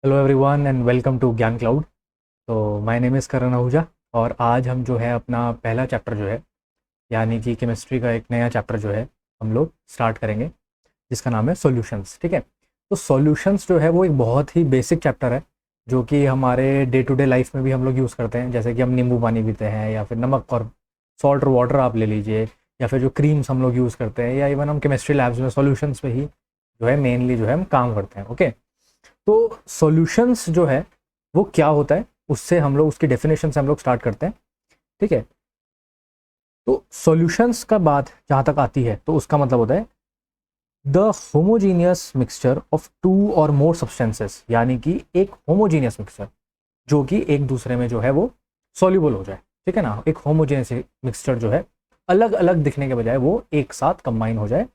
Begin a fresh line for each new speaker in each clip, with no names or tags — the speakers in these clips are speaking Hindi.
Hello everyone and welcome to Gyan cloud. तो my name is Karan Ahuja और आज हम जो है अपना पहला चैप्टर जो है यानी कि केमिस्ट्री का एक नया चैप्टर जो है हम लोग स्टार्ट करेंगे जिसका नाम है सॉल्यूशंस। ठीक है, तो सॉल्यूशंस जो है वो एक बहुत ही बेसिक चैप्टर है जो कि हमारे डे टू डे लाइफ में भी हम लोग यूज़ करते हैं। जैसे कि हम नींबू पानी पीते हैं या फिर नमक और सॉल्ट और वाटर आप ले लीजिए, या फिर जो क्रीम्स हम लोग यूज़ करते हैं, या इवन हम केमिस्ट्री लैब्स में सॉल्यूशंस पे ही जो है मेनली जो है हम काम करते हैं। ओके, तो सॉल्यूशंस जो है वो क्या होता है उससे हम लोग उसकी डेफिनेशन से हम लोग स्टार्ट करते हैं। ठीक है, तो सॉल्यूशंस का बात जहाँ तक आती है तो उसका मतलब होता है the homogeneous mixture of two और मोर सब्सटेंसेस, यानी कि एक होमोजीनियस मिक्सचर जो कि एक दूसरे में जो है वो सॉल्यूबल हो जाए। ठीक है ना, एक होमोजीनियस मिक्सचर जो है अलग अलग दिखने के बजाय वो एक साथ कंबाइन हो जाए।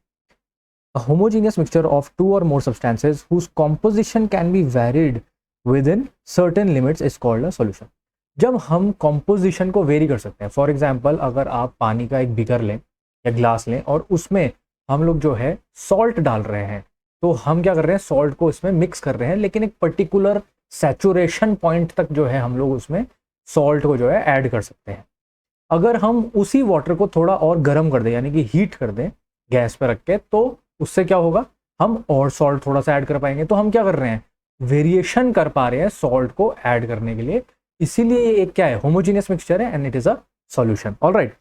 A homogeneous mixture of two or more substances whose composition can be varied within certain limits is called a solution। जब हम composition को वेरी कर सकते हैं, फॉर एग्जाम्पल अगर आप पानी का एक बिकर लें या ग्लास लें और उसमें हम लोग जो है सॉल्ट डाल रहे हैं, तो हम क्या कर रहे हैं, सॉल्ट को इसमें मिक्स कर रहे हैं, लेकिन एक पर्टिकुलर सैचुरेशन पॉइंट तक जो है हम लोग उसमें सॉल्ट को जो है ऐड कर सकते हैं। अगर हम उसी वाटर को थोड़ा और गर्म कर दें यानी कि हीट कर दें गैस पर रख के, तो उससे क्या होगा, हम और सॉल्ट थोड़ा सा ऐड कर पाएंगे। तो हम क्या कर रहे हैं, वेरिएशन कर पा रहे हैं सॉल्ट को ऐड करने के लिए। इसीलिए ये एक क्या है, होमोजीनियस मिक्सचर है and it is a solution. Alright,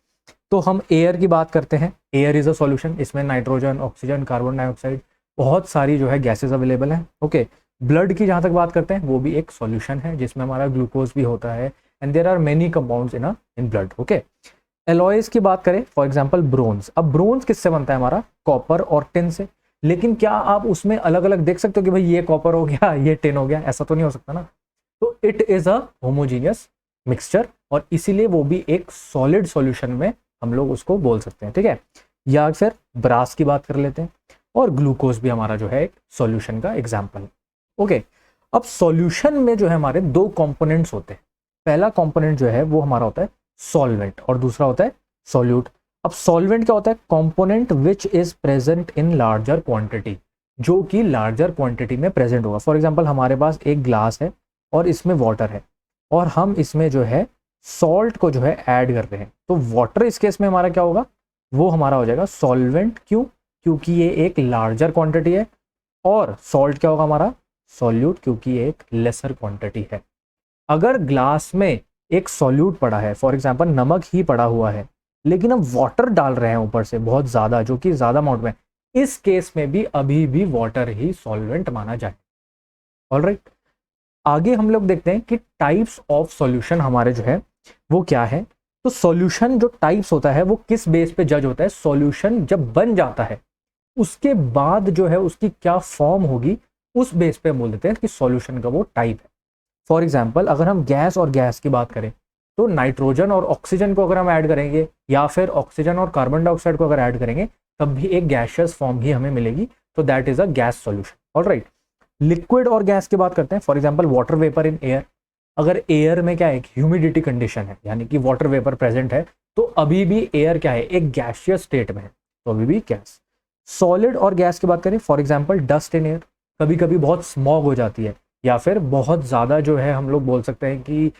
तो हम एयर की बात करते हैं। एयर इज अ सॉल्यूशन, इसमें नाइट्रोजन, ऑक्सीजन, कार्बन डाइऑक्साइड, बहुत सारी जो है गैसेस अवेलेबल हैं। ओके, ब्लड की जहां तक बात करते हैं वो भी एक सॉल्यूशन है जिसमें हमारा ग्लूकोज भी होता है and there are many compounds in blood. Okay, alloys की बात करें, फॉर एग्जांपल ब्रोंज। अब ब्रोंज किससे बनता है, हमारा कॉपर और टिन से। लेकिन क्या आप उसमें अलग अलग देख सकते हो कि भाई ये कॉपर हो गया ये टिन हो गया, ऐसा तो नहीं हो सकता ना। तो it is a homogeneous mixture और इसीलिए वो भी एक सॉलिड सॉल्यूशन में हम लोग उसको बोल सकते हैं। ठीक है, या फिर ब्रास की बात कर लेते हैं, और ग्लूकोज भी हमारा जो है एक सॉल्यूशन का एग्जाम्पल है। ओके, अब सॉल्यूशन में जो है हमारे दो कंपोनेंट्स होते हैं। पहला कंपोनेंट जो है वो हमारा होता है सॉल्वेंट और दूसरा होता है सॉल्यूट। अब सॉल्वेंट क्या होता है, component which is present in larger quantity, जो कि लार्जर क्वांटिटी में प्रेजेंट होगा। फॉर एग्जांपल हमारे पास एक ग्लास है और इसमें वाटर है और हम इसमें जो है सॉल्ट को जो है ऐड कर रहे हैं, तो वाटर इस केस में हमारा क्या होगा, वो हमारा हो जाएगा सॉल्वेंट। क्यों, क्योंकि ये एक लार्जर क्वांटिटी है। और सॉल्ट क्या होगा हमारा, सॉल्यूट, क्योंकि ये एक लेसर क्वांटिटी है। अगर ग्लास में एक सॉल्यूट पड़ा है, फॉर एग्जांपल नमक ही पड़ा हुआ है, लेकिन हम वाटर डाल रहे हैं ऊपर से बहुत ज़्यादा, जो कि ज़्यादा अमाउंट में, इस केस में भी अभी भी वाटर ही सॉल्वेंट माना जाए। ऑलराइट, आगे हम लोग देखते हैं कि टाइप्स ऑफ सॉल्यूशन हमारे जो है वो क्या है। तो सॉल्यूशन जो टाइप्स होता है वो किस बेस पे जज होता है, सॉल्यूशन जब बन जाता है उसके बाद जो है उसकी क्या फॉर्म होगी, उस बेस पे बोल देते हैं कि सॉल्यूशन का वो टाइप है। फॉर एग्जाम्पल अगर हम गैस और गैस की बात करें, तो नाइट्रोजन और ऑक्सीजन को अगर हम ऐड करेंगे या फिर ऑक्सीजन और कार्बन डाइऑक्साइड को अगर ऐड करेंगे, तब भी एक गैशियस फॉर्म ही हमें मिलेगी। तो that is a gas solution. Alright, liquid और गैस की बात करते हैं। For example water vapour in air. अगर एयर में क्या है, एक ह्यूमिडिटी कंडीशन है यानी कि वाटर वेपर प्रेजेंट है, तो अभी भी एयर क्या है, एक गैशियस स्टेट में है, तो अभी भी गैस। सॉलिड और गैस की बात करें, for example dust in air. कभी कभी बहुत स्मॉग हो जाती है या फिर बहुत ज़्यादा जो है हम लोग बोल सकते हैं कि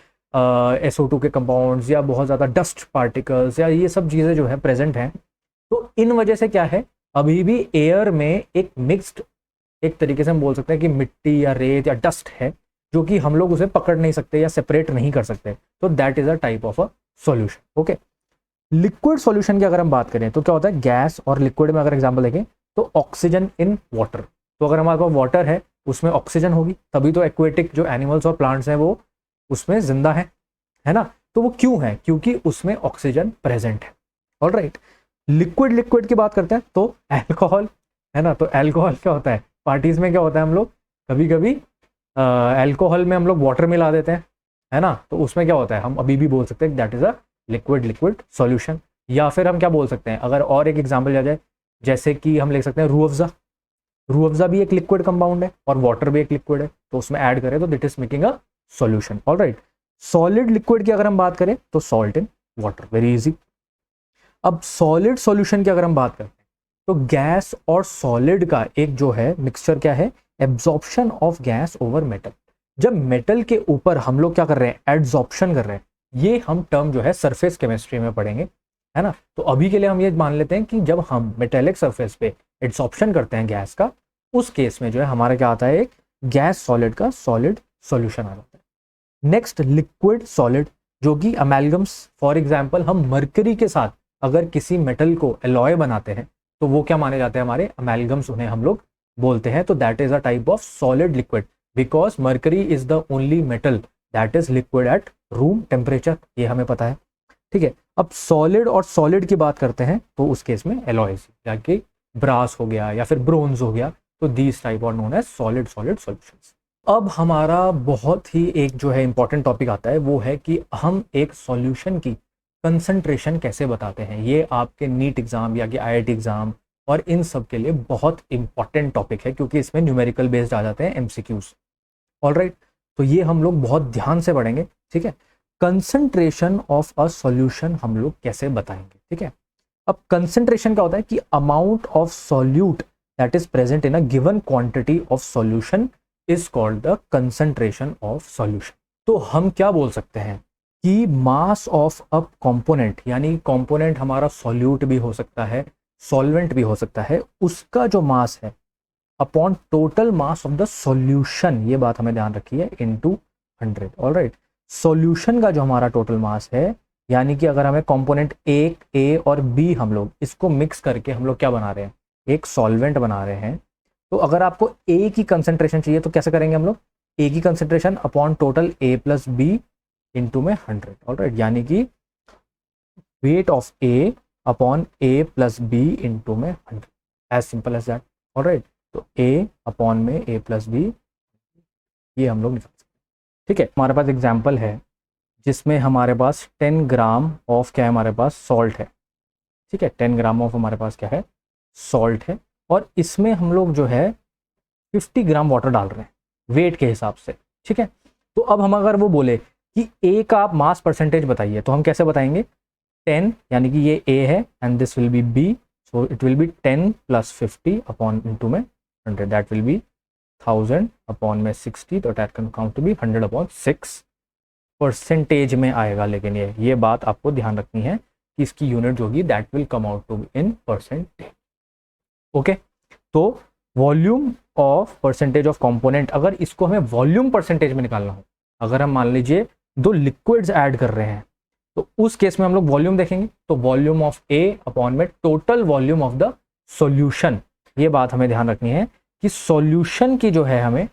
SO2 के कंपाउंड्स या बहुत ज़्यादा डस्ट पार्टिकल्स या ये सब चीज़ें जो है प्रेजेंट हैं, तो इन वजह से क्या है, अभी भी एयर में एक मिक्स्ड, एक तरीके से हम बोल सकते हैं कि मिट्टी या रेत या डस्ट है, जो कि हम लोग उसे पकड़ नहीं सकते या सेपरेट नहीं कर सकते। तो that is a type of a solution. Okay, liquid solution की अगर हम बात करें तो क्या होता है, गैस और लिक्विड में अगर एग्जांपल देखें तो ऑक्सीजन इन वाटर। तो अगर हमारे पास वाटर है उसमें ऑक्सीजन होगी, तभी तो एक्वेटिक जो एनिमल्स और प्लांट्स हैं वो उसमें जिंदा है ना। तो वो क्यों है, क्योंकि उसमें ऑक्सीजन प्रेजेंट है। ऑलराइट, लिक्विड लिक्विड की बात करते हैं तो अल्कोहल है ना। तो अल्कोहल क्या होता है, पार्टीज में क्या होता है, हम लोग कभी कभी अल्कोहल में हम लोग वाटर मिला देते हैं, है ना। तो उसमें क्या होता है, हम अभी भी बोल सकते हैं that is a liquid liquid solution. या फिर हम क्या बोल सकते हैं, अगर और एक एग्जांपल लिया जाए, जैसे कि हम ले सकते हैं रूह अफ़ज़ा। रूह अफ़ज़ा भी एक लिक्विड कंपाउंड है और वाटर भी एक लिक्विड है, तो उसमें ऐड करें तो that is making a solution. Alright, solid liquid की अगर हम बात करें तो salt in water, very easy. अब सॉलिड सॉल्यूशन की अगर हम बात करते हैं तो गैस और सॉलिड का एक जो है मिक्सचर क्या है, absorption of gas over metal. जब मेटल के ऊपर हम लोग क्या कर रहे हैं, एड्सॉर्प्शन कर रहे हैं, ये हम टर्म जो है सरफेस केमिस्ट्री में पढ़ेंगे, है ना। तो अभी के लिए हम ये मान लेते हैं कि जब हम मेटेलिक सरफेस पे एड्सॉर्प्शन करते हैं गैस का, उस केस में जो है हमारा क्या आता है, एक गैस सॉलिड का सॉलिड सॉल्यूशन आ जाता है। नेक्स्ट लिक्विड सॉलिड, जो कि अमेलगम्स, फॉर एग्जांपल हम मरकरी के साथ अगर किसी मेटल को एलॉय बनाते हैं तो वो क्या माने जाते हैं, हमारे अमेलगम्स उन्हें हम लोग बोलते हैं। तो that is a type of solid liquid, because mercury is the only metal that is liquid at room temperature, ये हमें पता है, ठीक है। अब सॉलिड और सॉलिड की बात करते हैं तो उस केस में एलॉयज, यानी ब्रास हो गया या फिर ब्रोंज हो गया, तो these type are known as solid solid solutions. अब हमारा बहुत ही एक जो है इंपॉर्टेंट टॉपिक आता है, वो है कि हम एक सॉल्यूशन की कंसंट्रेशन कैसे बताते हैं। ये आपके नीट एग्जाम या कि आईआईटी एग्जाम और इन सब के लिए बहुत इंपॉर्टेंट टॉपिक है, क्योंकि इसमें न्यूमेरिकल बेस्ड आ जाते हैं एमसीक्यूज। ऑलराइट, तो ये हम लोग बहुत ध्यान से पढ़ेंगे, ठीक है। कंसंट्रेशन ऑफ अ सॉल्यूशन हम लोग कैसे बताएंगे, ठीक है। अब कंसंट्रेशन क्या होता है कि amount of solute that is present in a given quantity of solution is called the concentration of solution. तो हम क्या बोल सकते हैं कि मास ऑफ अ कंपोनेंट, यानी कंपोनेंट हमारा सॉल्यूट भी हो सकता है, सॉल्वेंट भी हो सकता है, उसका जो मास है upon total mass of the solution, ये बात हमें ध्यान रखी है, इनटू 100। ऑलराइट, सॉल्यूशन का जो हमारा टोटल मास है, यानी कि अगर हमें कंपोनेंट ए और बी हम लोग इसको मिक्स करके हम लोग क्या बना रहे हैं, एक सॉल्वेंट बना रहे हैं। तो अगर आपको ए की कंसंट्रेशन चाहिए तो कैसे करेंगे हम लोग, ए की concentration upon total A plus B into में 100। ऑलराइट, यानी कि weight of A upon A plus B into में 100, as simple as that. Alright, तो ए अपॉन में ए प्लस बी, ये हम लोग निकाल सकते हैं, ठीक है। हमारे पास एग्जाम्पल है जिसमें हमारे पास 10 ग्राम ऑफ क्या है, हमारे पास सॉल्ट है, ठीक है। 10 ग्राम ऑफ हमारे पास क्या है, सॉल्ट है, और इसमें हम लोग जो है 50 ग्राम वाटर डाल रहे हैं वेट के हिसाब से, ठीक है। तो अब हम अगर वो बोले कि ए का आप मास परसेंटेज बताइए, तो हम कैसे बताएंगे, 10 यानी कि ये ए है and this will be B, so it will be 10 plus 50 upon into में 100, दैट विल बी 1000 अपॉन में 60, तो that can count to be 100 upon 6 percentage में आएगा। लेकिन ये बात आपको ध्यान रखनी है कि इसकी यूनिट जो होगी that will come out to in percentage. Okay, तो volume of percentage of component, अगर इसको हमें वॉल्यूम परसेंटेज में निकालना हो, अगर हम मान लीजिए दो लिक्विड्स ऐड कर रहे हैं, तो उस केस में हम लोग वॉल्यूम देखेंगे, तो वॉल्यूम ऑफ ए अपॉन में total volume of the solution. ये बात हमें ध्यान रखनी है कि सॉल्यूशन की जो है हमें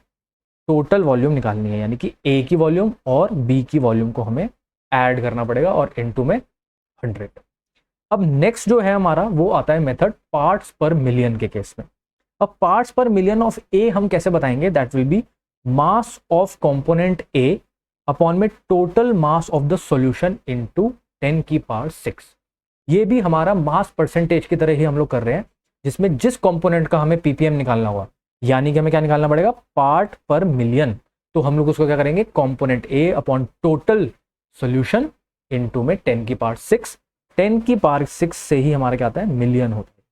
टोटल वॉल्यूम निकालनी है, यानी कि ए की वॉल्यूम और बी की वॉल्यूम को हमें ऐड करना पड़ेगा और इनटू में 100। अब नेक्स्ट जो है हमारा वो आता है मेथड पार्ट्स पर मिलियन के केस में। अब पार्ट्स पर मिलियन ऑफ ए हम कैसे बताएंगे, that will be mass of component A upon में total mass of the solution into 10 की पावर 6। ये भी हमारा मास परसेंटेज की तरह ही हम लोग कर रहे हैं, जिसमें जिस कंपोनेंट का हमें पीपीएम निकालना होगा, यानी कि हमें क्या निकालना पड़ेगा, पार्ट पर मिलियन। तो हम लोग उसको क्या करेंगे, component A upon total solution into में 10 की पावर 6, 10 की पावर 6 से ही हमारा क्या आता है, मिलियन होता है।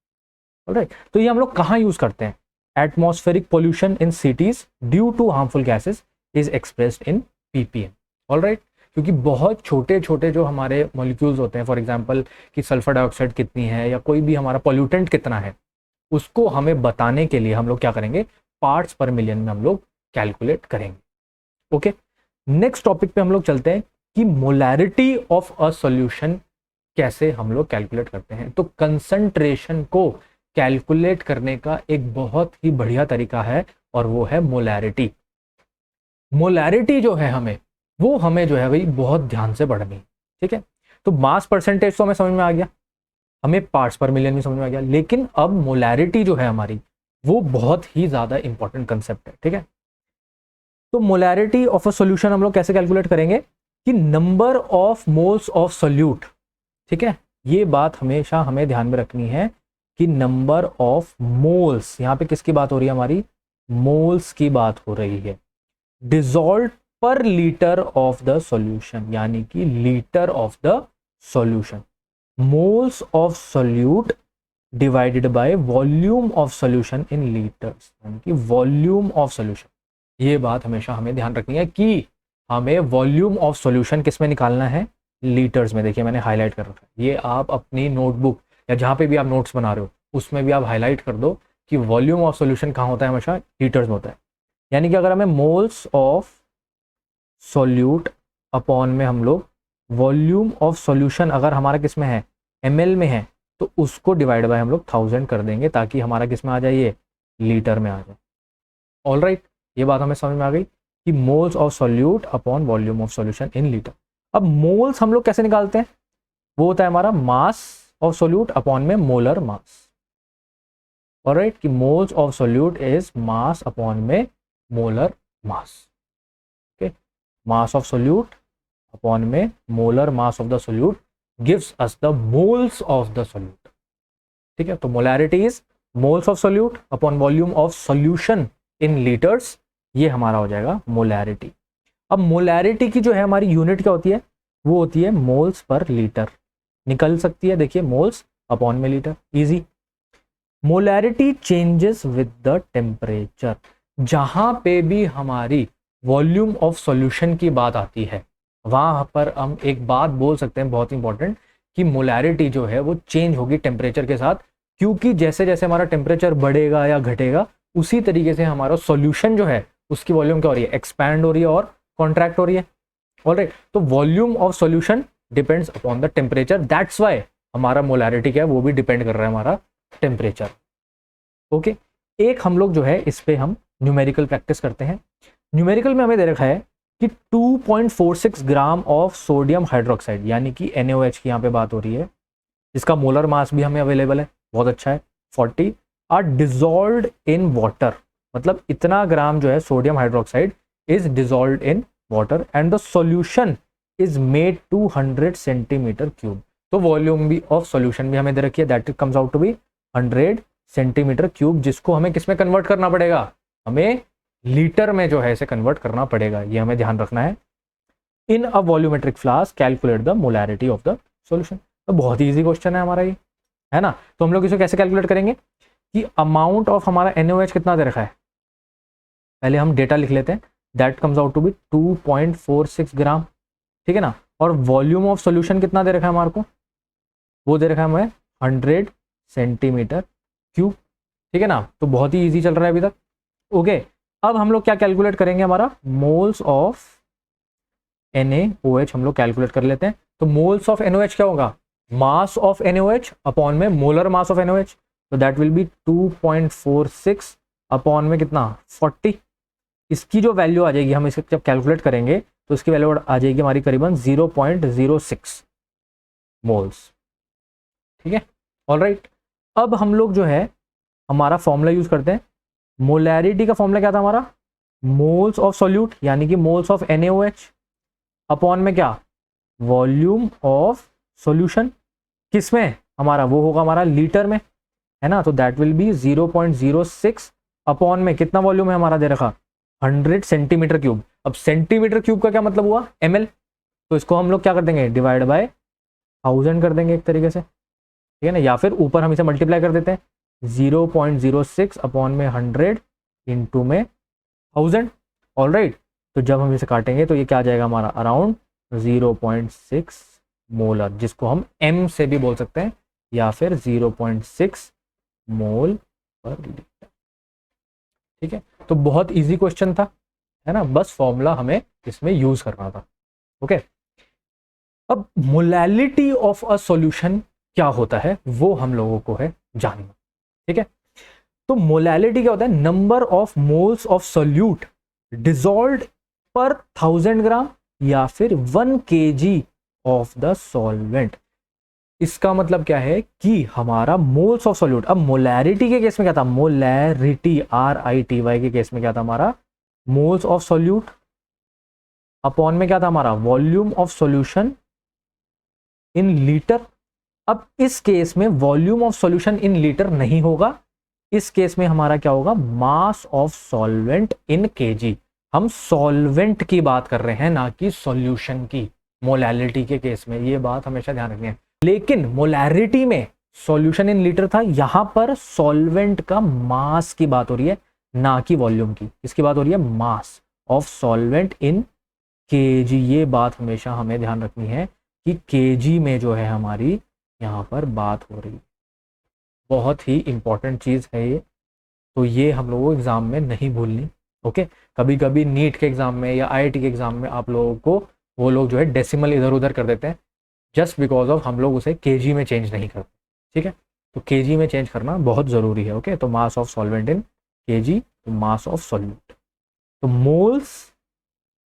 ऑलराइट, तो ये हम लोग कहाँ यूज करते हैं, atmospheric pollution in cities due to harmful gases is expressed in PPM. Alright, क्योंकि बहुत छोटे छोटे जो हमारे मॉलिक्यूल्स होते हैं, फॉर एग्जांपल कि सल्फर डाइऑक्साइड कितनी है या कोई भी हमारा पॉल्यूटेंट कितना है, उसको हमें बताने के लिए हम लोग क्या करेंगे, पार्ट्स पर मिलियन में हम लोग कैलकुलेट करेंगे। ओके, नेक्स्ट टॉपिक पे हम लोग चलते हैं कि मोलैरिटी ऑफ अ सॉल्यूशन कैसे हम लोग कैलकुलेट करते हैं। तो कंसंट्रेशन को कैलकुलेट करने का एक बहुत ही बढ़िया तरीका है और वो है मोलैरिटी। मोलैरिटी जो है वो हमें जो है भाई बहुत ध्यान से पढ़नी है, ठीक है। तो मास परसेंटेज तो हमें समझ में आ गया, हमें पार्ट्स पर मिलियन भी समझ में आ गया, लेकिन अब मोलैरिटी जो है हमारी वो बहुत ही ज्यादा इंपॉर्टेंट कंसेप्ट है, ठीक है। तो मोलैरिटी ऑफ अ सॉल्यूशन हम लोग कैसे कैलकुलेट करेंगे कि number of moles of solute, ठीक है। ये बात हमेशा हमें ध्यान में रखनी है कि नंबर ऑफ मोल्स, यहां पे किसकी बात हो रही है, हमारी मोल्स की बात हो रही है, डिसॉल्व पर लीटर ऑफ द सॉल्यूशन, यानी कि litre of the solution, moles of solute divided by volume of solution in litres, यानी कि वॉल्यूम ऑफ सॉल्यूशन। ये बात हमेशा हमें ध्यान रखनी है कि हमें वॉल्यूम ऑफ सॉल्यूशन किस में निकालना है, लीटर्स में। देखिए मैंने हाईलाइट कर रखा है, ये आप अपनी नोटबुक या जहाँ पे भी आप नोट्स बना रहे हो उसमें भी आप हाईलाइट कर दो कि वॉल्यूम ऑफ सॉल्यूशन कहाँ होता है, हमेशा लीटर्स में होता है। यानी कि अगर हमें मोल्स ऑफ सॉल्यूट अपॉन में हम लोग वॉल्यूम ऑफ सॉल्यूशन अगर हमारा किस में है, ml में है, तो उसको डिवाइड बाय हम लोग 1000 कर देंगे ताकि हमारा किस में आ जाए, ये लीटर में आ जाए। ऑल राइट, ये बात हमें समझ में आ गई कि moles of solute upon volume of solution in litre. अब मोल्स हम लोग कैसे निकालते हैं, वो होता है हमारा मास ऑफ सॉल्यूट अपॉन में मोलर मास। ऑलराइट, कि moles of solute is mass upon में molar mass. Okay, mass of solute upon में molar mass of the solute gives us the moles of the solute. ठीक है, तो molarity is moles of solute upon volume of solution in litres, ये हमारा हो जाएगा मोलैरिटी। अब मोलैरिटी की जो है हमारी यूनिट क्या होती है, वो होती है मोल्स पर लीटर। निकल सकती है, देखिए मोल्स अपॉन में litre, easy. Molarity changes with the temperature. जहां पे भी हमारी वॉल्यूम ऑफ सॉल्यूशन की बात आती है वहां पर हम एक बात बोल सकते हैं बहुत इंपॉर्टेंट, कि मोलैरिटी जो है वो चेंज होगी टेम्परेचर के साथ, क्योंकि जैसे जैसे हमारा टेम्परेचर बढ़ेगा या घटेगा उसी तरीके से हमारा सॉल्यूशन जो है उसकी वॉल्यूम क्या हो रही है, एक्सपैंड हो रही है और कॉन्ट्रैक्ट हो रही है। ऑलराइट, तो volume of solution depends upon the temperature, that's why हमारा मोलैरिटी क्या है वो भी डिपेंड कर रहा है हमारा टेम्परेचर। ओके, एक हम लोग जो है इस पे हम न्यूमेरिकल प्रैक्टिस करते हैं। न्यूमेरिकल में हमें दे रखा है कि 2.46 ग्राम ऑफ सोडियम हाइड्रोक्साइड, यानी कि NaOH की यहाँ पे बात हो रही है, इसका मोलर मास भी हमें अवेलेबल है, बहुत अच्छा है, 40 आर डिजॉल्व्ड इन वाटर। मतलब इतना ग्राम जो है sodium hydroxide is dissolved in water and the solution is made 200 centimetre cube. तो वॉल्यूम भी ऑफ सॉल्यूशन भी हमें दे रखी है, that it comes out to be 100 centimetre cube, जिसको हमें किस में कन्वर्ट करना पड़ेगा, हमें लीटर में जो है इसे कन्वर्ट करना पड़ेगा, ये हमें ध्यान रखना है। In a volumetric flask calculate the molarity of the solution. तो बहुत ही इजी क्वेश्चन है हमारा ये, है ना। तो हम लोग इसे कैसे कैलकुलेट करेंगे कि अमाउंट ऑफ हमारा NaOH कितना दे रखा है, पहले हम डेटा लिख लेते हैं, that comes out to be 2.46 gram, ठीक है ना। और वॉल्यूम ऑफ सॉल्यूशन कितना दे रखा है हमारे को, वो दे रखा है हमें 100 सेंटीमीटर क्यूब, ठीक है ना। तो बहुत ही इजी चल रहा है अभी तक। ओके, अब हम लोग क्या कैलकुलेट करेंगे, हमारा मोल्स ऑफ NaOH हम लोग कैलकुलेट कर लेते हैं। तो मोल्स ऑफ NaOH क्या होगा, मास ऑफ NaOH अपॉन में मोलर मास ऑफ NaOH, तो दैट विल बी 2.46 अपॉन में कितना 40। इसकी जो वैल्यू आ जाएगी, हम इसे जब कैलकुलेट करेंगे तो इसकी वैल्यू आ जाएगी हमारी करीबन 0.06 मोल्स, ठीक है। ऑलराइट, अब हम लोग जो है हमारा फॉर्मूला यूज करते हैं। मोलैरिटी का फॉर्मूला क्या था हमारा, मोल्स ऑफ सॉल्यूट यानी कि मोल्स ऑफ NaOH अपॉन में क्या, वॉल्यूम ऑफ सॉल्यूशन, किस में हमारा, वो होगा हमारा लीटर में, है ना। तो दैट विल बी 0.06 अपॉन में कितना वॉल्यूम है हमारा दे रखा, 100 सेंटीमीटर क्यूब। अब सेंटीमीटर क्यूब का क्या मतलब हुआ, ml, तो इसको हम लोग क्या कर देंगे, डिवाइड बाय 1000 कर देंगे एक तरीके से, ठीक है ना। या फिर ऊपर हम इसे मल्टीप्लाई कर देते हैं, 0.06 अपॉन में 100 इंटू में 1000। ऑलराइट, तो जब हम इसे काटेंगे तो ये क्या आ जाएगा हमारा, अराउंड 0.6 मोलर, जिसको हम m से भी बोल सकते हैं, या फिर 0.6 मोल पर लीटर, ठीक है। तो बहुत इजी क्वेश्चन था, है ना, बस फॉर्मूला हमें इसमें यूज करना था। ओके, अब मोलैलिटी ऑफ अ सॉल्यूशन क्या होता है वो हम लोगों को है जानना, ठीक है। तो मोलैलिटी क्या होता है, number of moles of solute dissolved पर 1000 ग्राम या फिर 1 kg ऑफ द सॉल्वेंट। इसका मतलब क्या है कि हमारा मोल्स ऑफ सॉल्यूट, अब मोलैरिटी के केस में क्या था, मोलैरिटी RITY के केस में क्या था हमारा, मोल्स ऑफ सॉल्यूट अपॉन में क्या था हमारा, volume of solution in litre. अब इस केस में volume of solution in litre नहीं होगा, इस केस में हमारा क्या होगा, मास ऑफ सॉल्वेंट इन kg। हम सॉल्वेंट की बात कर रहे हैं ना कि सॉल्यूशन की, मोलैलिटी के केस में, ये बात हमेशा ध्यान रखनी है। लेकिन मोलैरिटी में सॉल्यूशन इन लीटर था, यहां पर सॉल्वेंट का मास की बात हो रही है, ना कि वॉल्यूम की। इसकी बात हो रही है mass of solvent in KG. ये बात हमेशा हमें ध्यान रखनी है कि केजी में जो है हमारी यहाँ पर बात हो रही है। बहुत ही इंपॉर्टेंट चीज़ है ये, तो ये हम लोगों को एग्ज़ाम में नहीं भूलनी। ओके, कभी कभी नीट के एग्ज़ाम में या आईआईटी के एग्ज़ाम में आप लोगों को वो लोग जो है डेसिमल इधर उधर कर देते हैं, जस्ट बिकॉज ऑफ हम लोग उसे केजी में चेंज नहीं करते। ठीक है, तो केजी में चेंज करना बहुत ज़रूरी है। ओके, तो mass of solvent in KG, तो मास ऑफ सॉल्यूट, तो मोल्स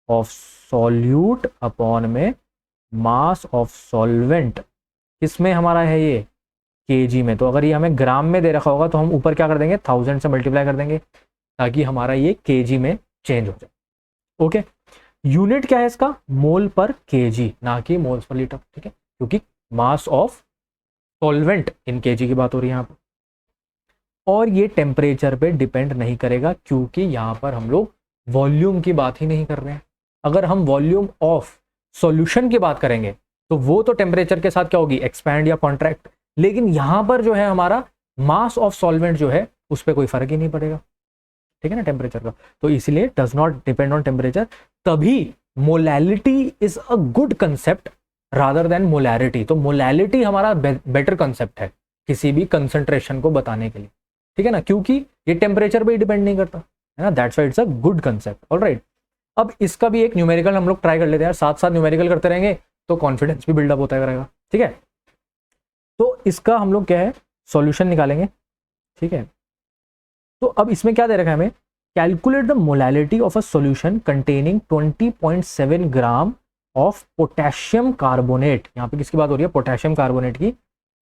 ऑफ सॉल्यूट अपॉन में मास ऑफ सॉल्वेंट किसमें हमारा है ये केजी में। तो अगर ये हमें ग्राम में दे रखा होगा तो हम ऊपर क्या कर देंगे 1000 से मल्टीप्लाई कर देंगे ताकि हमारा ये केजी में चेंज हो जाए। ओके, यूनिट क्या है इसका, मोल पर केजी, ना कि मोल्स पर लीटर। ठीक है, क्योंकि मास ऑफ सॉल्वेंट इन केजी की बात हो रही है यहाँ पर, और ये टेम्परेचर पे डिपेंड नहीं करेगा क्योंकि यहाँ पर हम लोग वॉल्यूम की बात ही नहीं कर रहे हैं। अगर हम वॉल्यूम ऑफ सॉल्यूशन की बात करेंगे तो वो तो टेम्परेचर के साथ क्या होगी, एक्सपैंड या कॉन्ट्रैक्ट। लेकिन यहां पर जो है हमारा मास ऑफ सॉल्वेंट जो है उस पर कोई फर्क ही नहीं पड़ेगा। ठीक है ना, टेम्परेचर का, तो इसलिए does not depend on temperature. तभी molality is a good concept rather than molarity. तो मोलैलिटी हमारा बेटर कंसेप्ट है किसी भी कंसंट्रेशन को बताने के लिए। ठीक है ना, क्योंकि ये टेम्परेचर पे ही डिपेंड नहीं करता है ना, that's why it's a good concept. Alright, अब इसका भी एक न्यूमेरिकल हम लोग ट्राई कर लेते हैं यार, साथ साथ न्यूमेरिकल करते रहेंगे तो कॉन्फिडेंस भी बिल्डअप होता रहेगा। ठीक है, तो इसका हम लोग क्या है सॉल्यूशन निकालेंगे। ठीक है, तो अब इसमें क्या दे रखा है हमें, calculate the molality of a solution containing 20.7 gram of potassium carbonate. यहाँ पे किसकी बात हो रही है, पोटेशियम कार्बोनेट की,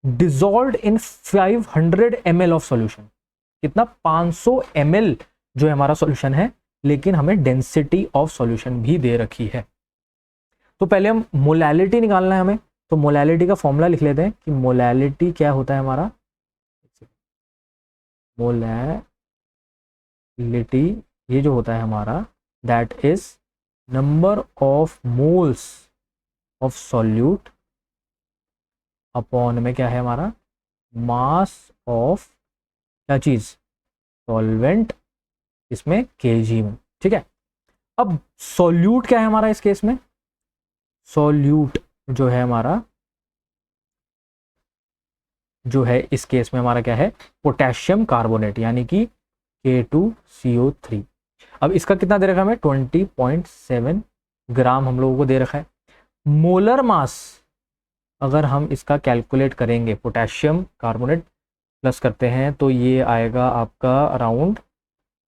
dissolved in 500 ml of solution. कितना, 500 ml जो है हमारा सॉल्यूशन है, लेकिन हमें डेंसिटी ऑफ सॉल्यूशन भी दे रखी है। तो पहले हम मोलैलिटी निकालना है हमें, तो मोलैलिटी का फॉर्मूला लिख लेते हैं कि मोलैलिटी क्या होता है हमारा, मोलैलिटी ये जो होता है हमारा that is number of moles of solute upon में क्या है हमारा मास ऑफ क्या चीज सॉल्वेंट, इसमें केजी में। ठीक है, अब सॉल्यूट क्या है हमारा इस केस में, सॉल्यूट जो है हमारा जो है इस केस में हमारा क्या है पोटेशियम कार्बोनेट यानी कि K2CO3। अब इसका कितना दे रखा है हमें 20.7 ग्राम हम लोगों को दे रखा है। मोलर मास अगर हम इसका कैलकुलेट करेंगे पोटेशियम कार्बोनेट प्लस करते हैं तो ये आएगा आपका अराउंड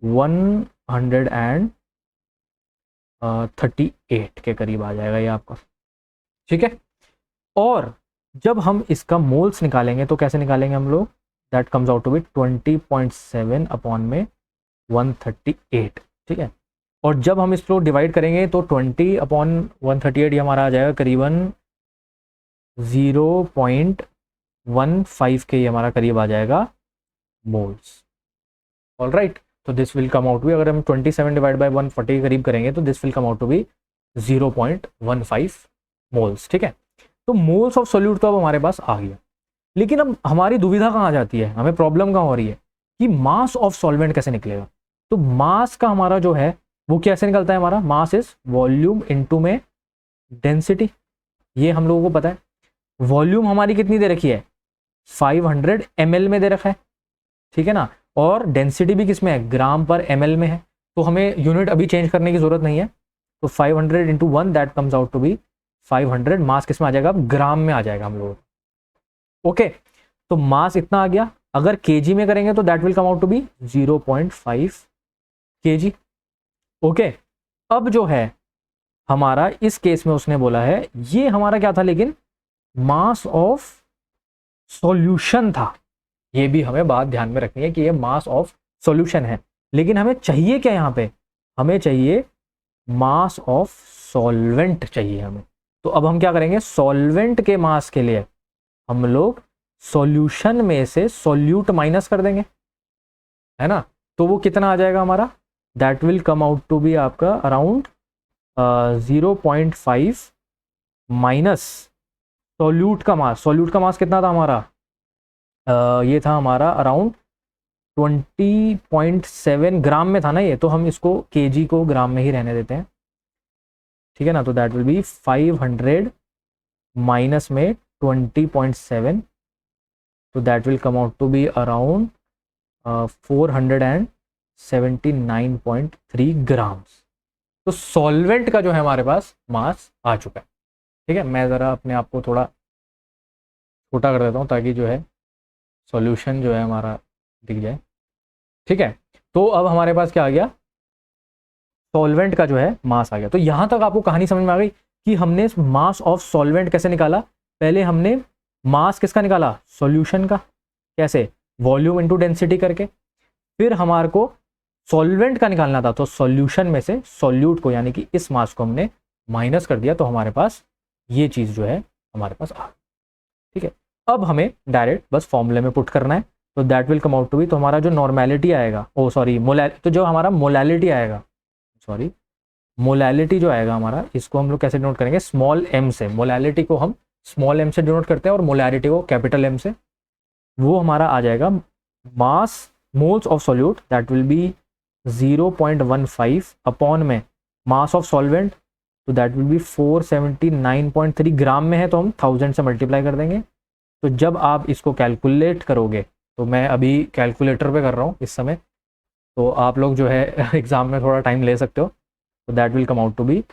138 के करीब आ जाएगा ये आपका। ठीक है, और जब हम इसका मोल्स निकालेंगे तो कैसे निकालेंगे हम लोग, that comes out to be 20.7 upon में 138। ठीक है, और जब हम इसको डिवाइड करेंगे तो 20 अपॉन 138 ये हमारा आ जाएगा करीबन 0.15 के ये हमारा करीब आ जाएगा मोल्स। ऑलराइट, तो this will come out to be, अगर हम 27 डिवाइड बाय 140 के करीब करेंगे तो this will come out to be 0.15 moles. ठीक है, तो मोल्स ऑफ सोल्यूट तो अब हमारे पास आ गया, लेकिन अब हमारी दुविधा कहाँ आ जाती है, हमें प्रॉब्लम कहाँ हो रही है कि मास ऑफ सॉल्वेंट कैसे निकलेगा। तो मास का हमारा जो है वो कैसे निकलता है, हमारा मास इज वॉल्यूम इनटू में डेंसिटी, ये हम लोगों को पता है। वॉल्यूम हमारी कितनी दे रखी है 500 ml में दे रखा है। ठीक है ना, और डेंसिटी भी किस में है, ग्राम पर ml में है, तो हमें यूनिट अभी चेंज करने की जरूरत नहीं है। तो 500 into 1 that comes out to be 500। Mass किस में आ जाएगा, अब ग्राम में आ जाएगा हम लोग। ओके, तो मास इतना आ गया, अगर केजी में करेंगे तो that will come out to be 0.5 kg। Okay, अब जो है हमारा इस केस में उसने बोला है ये हमारा क्या था, लेकिन मास ऑफ सॉल्यूशन था। ये भी हमें बात ध्यान में रखनी है कि ये मास ऑफ सॉल्यूशन है, लेकिन हमें चाहिए क्या यहाँ पे, हमें चाहिए मास ऑफ सॉल्वेंट चाहिए हमें। तो अब हम क्या करेंगे, सॉल्वेंट के मास के लिए हम लोग सॉल्यूशन में से सॉल्यूट माइनस कर देंगे, है ना। तो वो कितना आ जाएगा हमारा, that will come out to be आपका अराउंड 0.5 माइनस सॉल्यूट का मास। सॉल्यूट का मास कितना था हमारा, ये था हमारा अराउंड 20.7 ग्राम में था ना ये, तो हम इसको केजी को ग्राम में ही रहने देते हैं, ठीक है ना। तो दैट विल बी 500 माइनस में 20.7, तो that will come out to be around 479.3 grams. तो सॉल्वेंट का जो है हमारे पास मास आ चुका है, ठीक है। मैं ज़रा अपने आप को थोड़ा छोटा कर देता हूँ ताकि जो है सॉल्यूशन जो है हमारा दिख जाए, ठीक है। तो अब हमारे पास क्या आ गया, सॉल्वेंट का जो है मास आ गया। तो यहां तक आपको कहानी समझ में आ गई कि हमने मास ऑफ सॉल्वेंट कैसे निकाला। पहले हमने मास किसका निकाला, सॉल्यूशन का, कैसे, वॉल्यूम इनटू डेंसिटी करके। फिर हमारे को सॉल्वेंट का निकालना था, तो सॉल्यूशन में से सॉल्यूट को यानी कि इस मास को हमने माइनस कर दिया, तो हमारे पास ये चीज जो है हमारे पास आ, ठीक है। अब हमें डायरेक्ट बस फॉर्मूले में पुट करना है, तो that will come out to be, तो हमारा जो नॉर्मेलिटी आएगा, ओ सॉरी तो जो हमारा मोलैलिटी आएगा, सॉरी मोलैलिटी जो आएगा हमारा, इसको हम लोग कैसे डिनोट करेंगे, स्मॉल एम से। मोलैलिटी को हम स्मॉल एम से डिनोट करते हैं और मोलैरिटी को कैपिटल एम से। वो हमारा आ जाएगा mass moles of solute, that will be 0.15 upon में मास ऑफ सॉल्वेंट, तो दैट विल बी 479.3 ग्राम में है, तो हम 1000 से मल्टीप्लाई कर देंगे। तो जब आप इसको कैलकुलेट करोगे, तो मैं अभी कैलकुलेटर पे कर रहा हूँ इस समय, तो आप लोग जो है एग्जाम में थोड़ा टाइम ले सकते हो, तो that will come out to be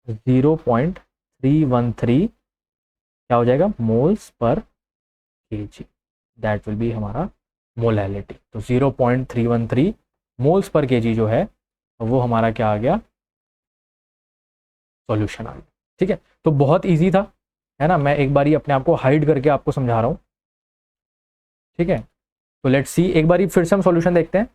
0.313 क्या हो जाएगा, मोल्स पर केजी, दैट विल बी हमारा मोलैलिटी। तो 0.313 मोल्स पर केजी जो है वो हमारा क्या आ गया, सॉल्यूशन आ गया, ठीक है। तो बहुत इजी था, है ना। मैं एक बारी अपने आप को हाइड करके आपको समझा रहा हूँ, ठीक है। तो लेट्स सी, एक बारी फिर से हम सॉल्यूशन देखते हैं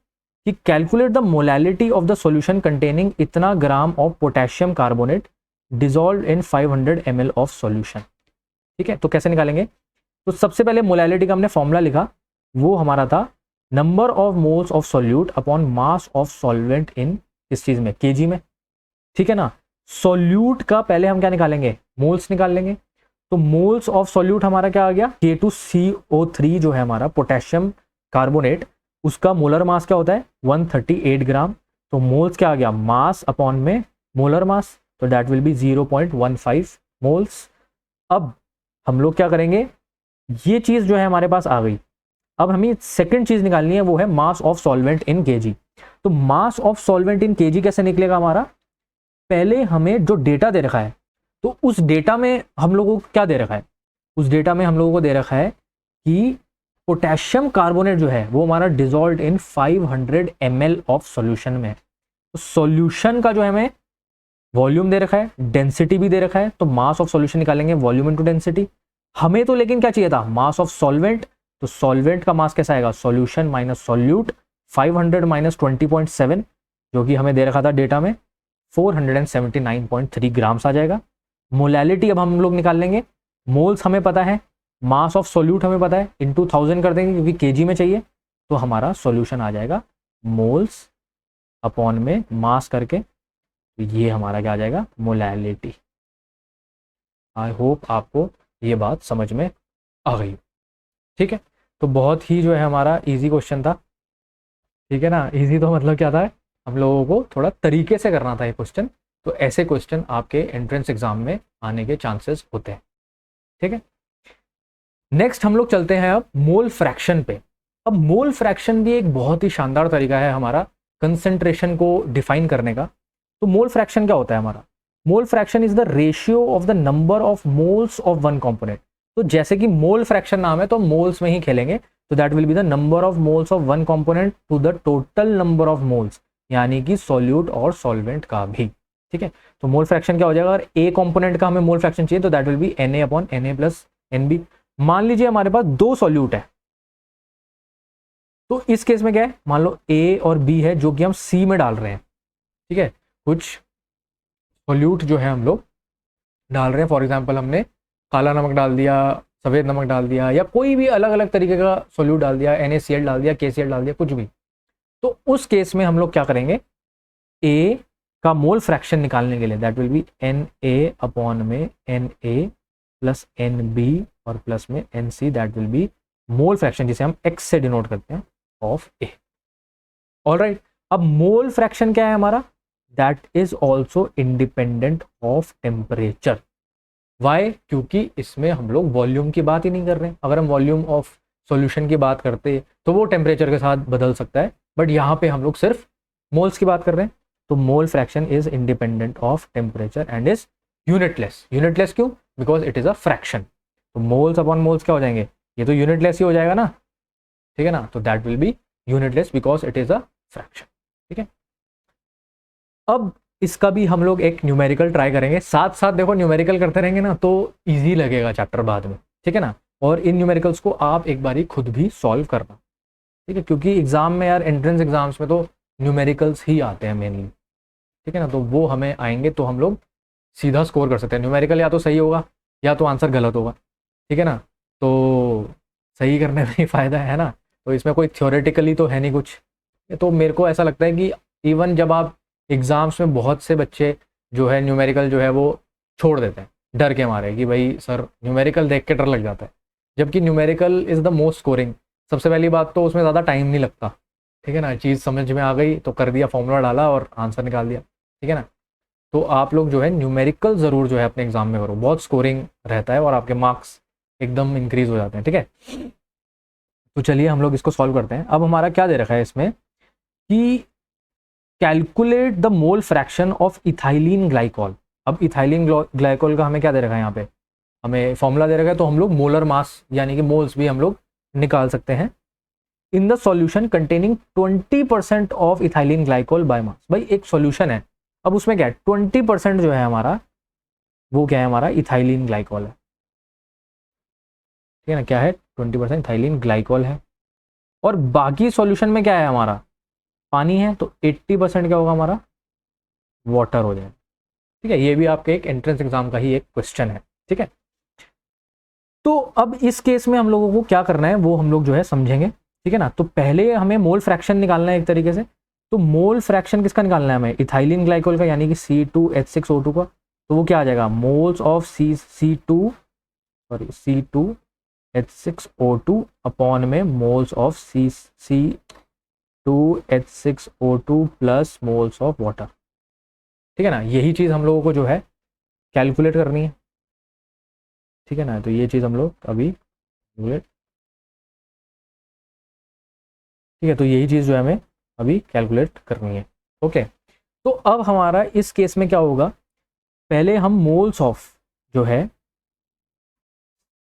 कि calculate the molality of the solution containing इतना gram of potassium carbonate dissolve in 500 ml of solution, ठीक है। तो कैसे निकालेंगे, तो सबसे पहले मोलैलिटी का हमने फॉर्मूला लिखा, वो हमारा था number of moles of solute upon mass of solvent इन इस चीज में, केजी में, ठीक है ना। सॉल्यूट का पहले हम क्या निकालेंगे, मोल्स निकाल लेंगे। तो मोल्स ऑफ सॉल्यूट हमारा क्या आ गया, K2CO3 जो है हमारा पोटेशियम कार्बोनेट, उसका मोलर मास क्या होता है 138 ग्राम। तो मोल्स क्या आ गया, मास अपॉन में मोलर मास, तो दैट विल बी 0.15 मोल्स। अब हम लोग क्या करेंगे, ये चीज जो है हमारे पास आ गई। अब हमें सेकंड चीज निकालनी है, वो है mass of solvent in KG. तो mass of solvent in KG कैसे निकलेगा हमारा, पहले हमें जो डेटा दे रखा है, तो उस डेटा में हम लोगों को क्या दे रखा है, उस डेटा में हम लोगों को दे रखा है कि पोटेशियम कार्बोनेट जो है वो हमारा dissolved in 500 ml of solution में है। तो सॉल्यूशन का जो है हमें वॉल्यूम दे रखा है, डेंसिटी भी दे रखा है, तो मास ऑफ सॉल्यूशन निकालेंगे वॉल्यूम इनटू डेंसिटी। हमें तो लेकिन क्या चाहिए था, मास ऑफ सॉल्वेंट। तो सॉल्वेंट का मास कैसा आएगा, सॉल्यूशन माइनस सॉल्यूट, 500 माइनस 20.7 जो कि हमें दे रखा था डेटा में 479.3 ग्राम्स आ जाएगा। मोलैलिटी अब हम लोग निकाल लेंगे, मोल्स हमें पता है, मास ऑफ सॉल्यूट हमें पता है, इनटू 1000 कर देंगे क्योंकि केजी में चाहिए, तो हमारा सॉल्यूशन आ जाएगा मोल्स अपॉन में मास करके, तो ये हमारा क्या आ जाएगा, मोलैलिटी। आई होप आपको ये बात समझ में आ गई, ठीक है। तो बहुत ही जो है हमारा इजी क्वेश्चन था, ठीक है ना। इजी तो मतलब क्या था, हम लोगों को थोड़ा तरीके से करना था ये क्वेश्चन, तो ऐसे क्वेश्चन आपके एंट्रेंस एग्जाम में आने के चांसेस होते हैं, ठीक है। नेक्स्ट हम लोग चलते हैं अब मोल फ्रैक्शन पे। अब मोल फ्रैक्शन भी एक बहुत ही शानदार तरीका है हमारा कंसंट्रेशन को डिफाइन करने का। तो मोल फ्रैक्शन क्या होता है हमारा, मोल fraction is the ratio of the number of moles of one component. तो जैसे कि मोल फ्रैक्शन नाम है तो मोल्स में ही खेलेंगे, तो that will be the number of moles of one component to the total number of moles, यानी कि सॉल्यूट और सॉल्वेंट का भी, ठीक है। तो मोल फ्रैक्शन क्या हो जाएगा, अगर ए कंपोनेंट का हमें मोल फ्रैक्शन चाहिए तो that will B Na upon Na plus Nb। मान लीजिए हमारे पास दो सॉल्यूट है, तो इस केस में क्या है, मान लो A और B है जो कि हम C में डाल रहे हैं, ठीक है। कुछ सॉल्यूट जो है हम लोग डाल रहे हैं, फॉर एग्जांपल हमने काला नमक डाल दिया, सफ़ेद नमक डाल दिया, या कोई भी अलग अलग तरीके का सॉल्यूट डाल दिया, NaCl डाल दिया, KCl डाल दिया, कुछ भी। तो उस केस में हम लोग क्या करेंगे, A का मोल फ्रैक्शन निकालने के लिए that will B Na upon में Na प्लस Nb और प्लस में Nc, that will B mole fraction जिसे हम X से डिनोट करते हैं ऑफ A, ऑलराइट, अब मोल फ्रैक्शन क्या है हमारा, that is also independent of temperature. Why, क्योंकि इसमें हम लोग वॉल्यूम की बात ही नहीं कर रहे हैं। अगर हम वॉल्यूम ऑफ सॉल्यूशन की बात करते तो वो टेम्परेचर के साथ बदल सकता है, बट यहाँ पे हम लोग सिर्फ मोल्स की बात कर रहे हैं। तो mole fraction is independent of temperature and is unitless. Unitless क्यों, because it is a fraction. तो मोल्स अपॉन मोल्स क्या हो जाएंगे, ये तो यूनिटलेस ही हो जाएगा ना, ठीक है ना। तो that will B unitless because it is a fraction, ठीक है। अब इसका भी हम लोग एक न्यूमेरिकल ट्राई करेंगे, साथ साथ देखो न्यूमेरिकल करते रहेंगे ना तो इजी लगेगा चैप्टर बाद में, ठीक है ना। और इन न्यूमेरिकल्स को आप एक बारी खुद भी सॉल्व करना, ठीक है, क्योंकि एग्जाम में यार, एंट्रेंस एग्जाम्स में तो न्यूमेरिकल्स ही आते हैं मेनली, ठीक है ना। तो वो हमें आएंगे तो हम लोग सीधा स्कोर कर सकते हैं। न्यूमेरिकल या तो सही होगा या तो आंसर गलत होगा, ठीक है ना। तो सही करने में ही फ़ायदा है ना, तो इसमें कोई थ्योरेटिकली तो है नहीं कुछ। तो मेरे को ऐसा लगता है कि इवन जब आप एग्ज़ाम्स में, बहुत से बच्चे जो है न्यूमेरिकल जो है वो छोड़ देते हैं डर के मारे कि भाई सर न्यूमेरिकल देख के डर लग जाता है, जबकि numerical is the most scoring. सबसे पहली बात तो उसमें ज़्यादा टाइम नहीं लगता, ठीक है ना। चीज़ समझ में आ गई तो कर दिया, फॉर्मूला डाला और आंसर निकाल दिया, ठीक है ना। तो आप लोग जो है न्यूमेरिकल ज़रूर जो है अपने एग्जाम में करो, बहुत स्कोरिंग रहता है और आपके मार्क्स एकदम इंक्रीज हो जाते हैं, ठीक है। तो चलिए हम लोग इसको सॉल्व करते हैं। अब हमारा क्या दे रखा है इसमें कि calculate the mole fraction of ethylene glycol. अब इथाइलिन ग्लाइकॉल का हमें क्या दे रखा है, यहाँ पे हमें फॉर्मूला दे रखा है, तो हम लोग मोलर मास यानी कि मोल्स भी हम लोग निकाल सकते हैं। In the solution containing 20% of ethylene glycol by mass. भाई एक सॉल्यूशन है, अब उसमें क्या है, 20% जो है हमारा, वो क्या है, हमारा इथाइलिन ग्लाइकॉल है, ठीक है ना। क्या है, 20% इथाइलिन ग्लाइकॉल है। और बाकी सॉल्यूशन में क्या है हमारा, पानी है, तो 80% क्या होगा हमारा, वाटर हो जाएगा, ठीक है। ये भी आपके एक एंट्रेंस एग्जाम का ही एक क्वेश्चन है, ठीक है। तो अब इस केस में हम लोगों को क्या करना है वो हम लोग जो है समझेंगे, ठीक है ना। तो पहले हमें मोल फ्रैक्शन निकालना है एक तरीके से। तो मोल फ्रैक्शन किसका निकालना है हमें, इथाइलिन ग्लाइकोल का, यानी कि C2H6O2 का। तो वो क्या आ जाएगा, मोल्स ऑफ C2H6O2 अपॉन में moles of C2H6O2 plus moles of water, ठीक है ना। यही चीज़ हम लोगों को जो है कैलकुलेट करनी है, ठीक है ना। तो ये चीज़ हम लोग अभी कैलकुलेट, ठीक है, तो यही चीज़ जो है हमें अभी कैलकुलेट करनी है, ओके। तो अब हमारा इस केस में क्या होगा, पहले हम मोल्स ऑफ जो है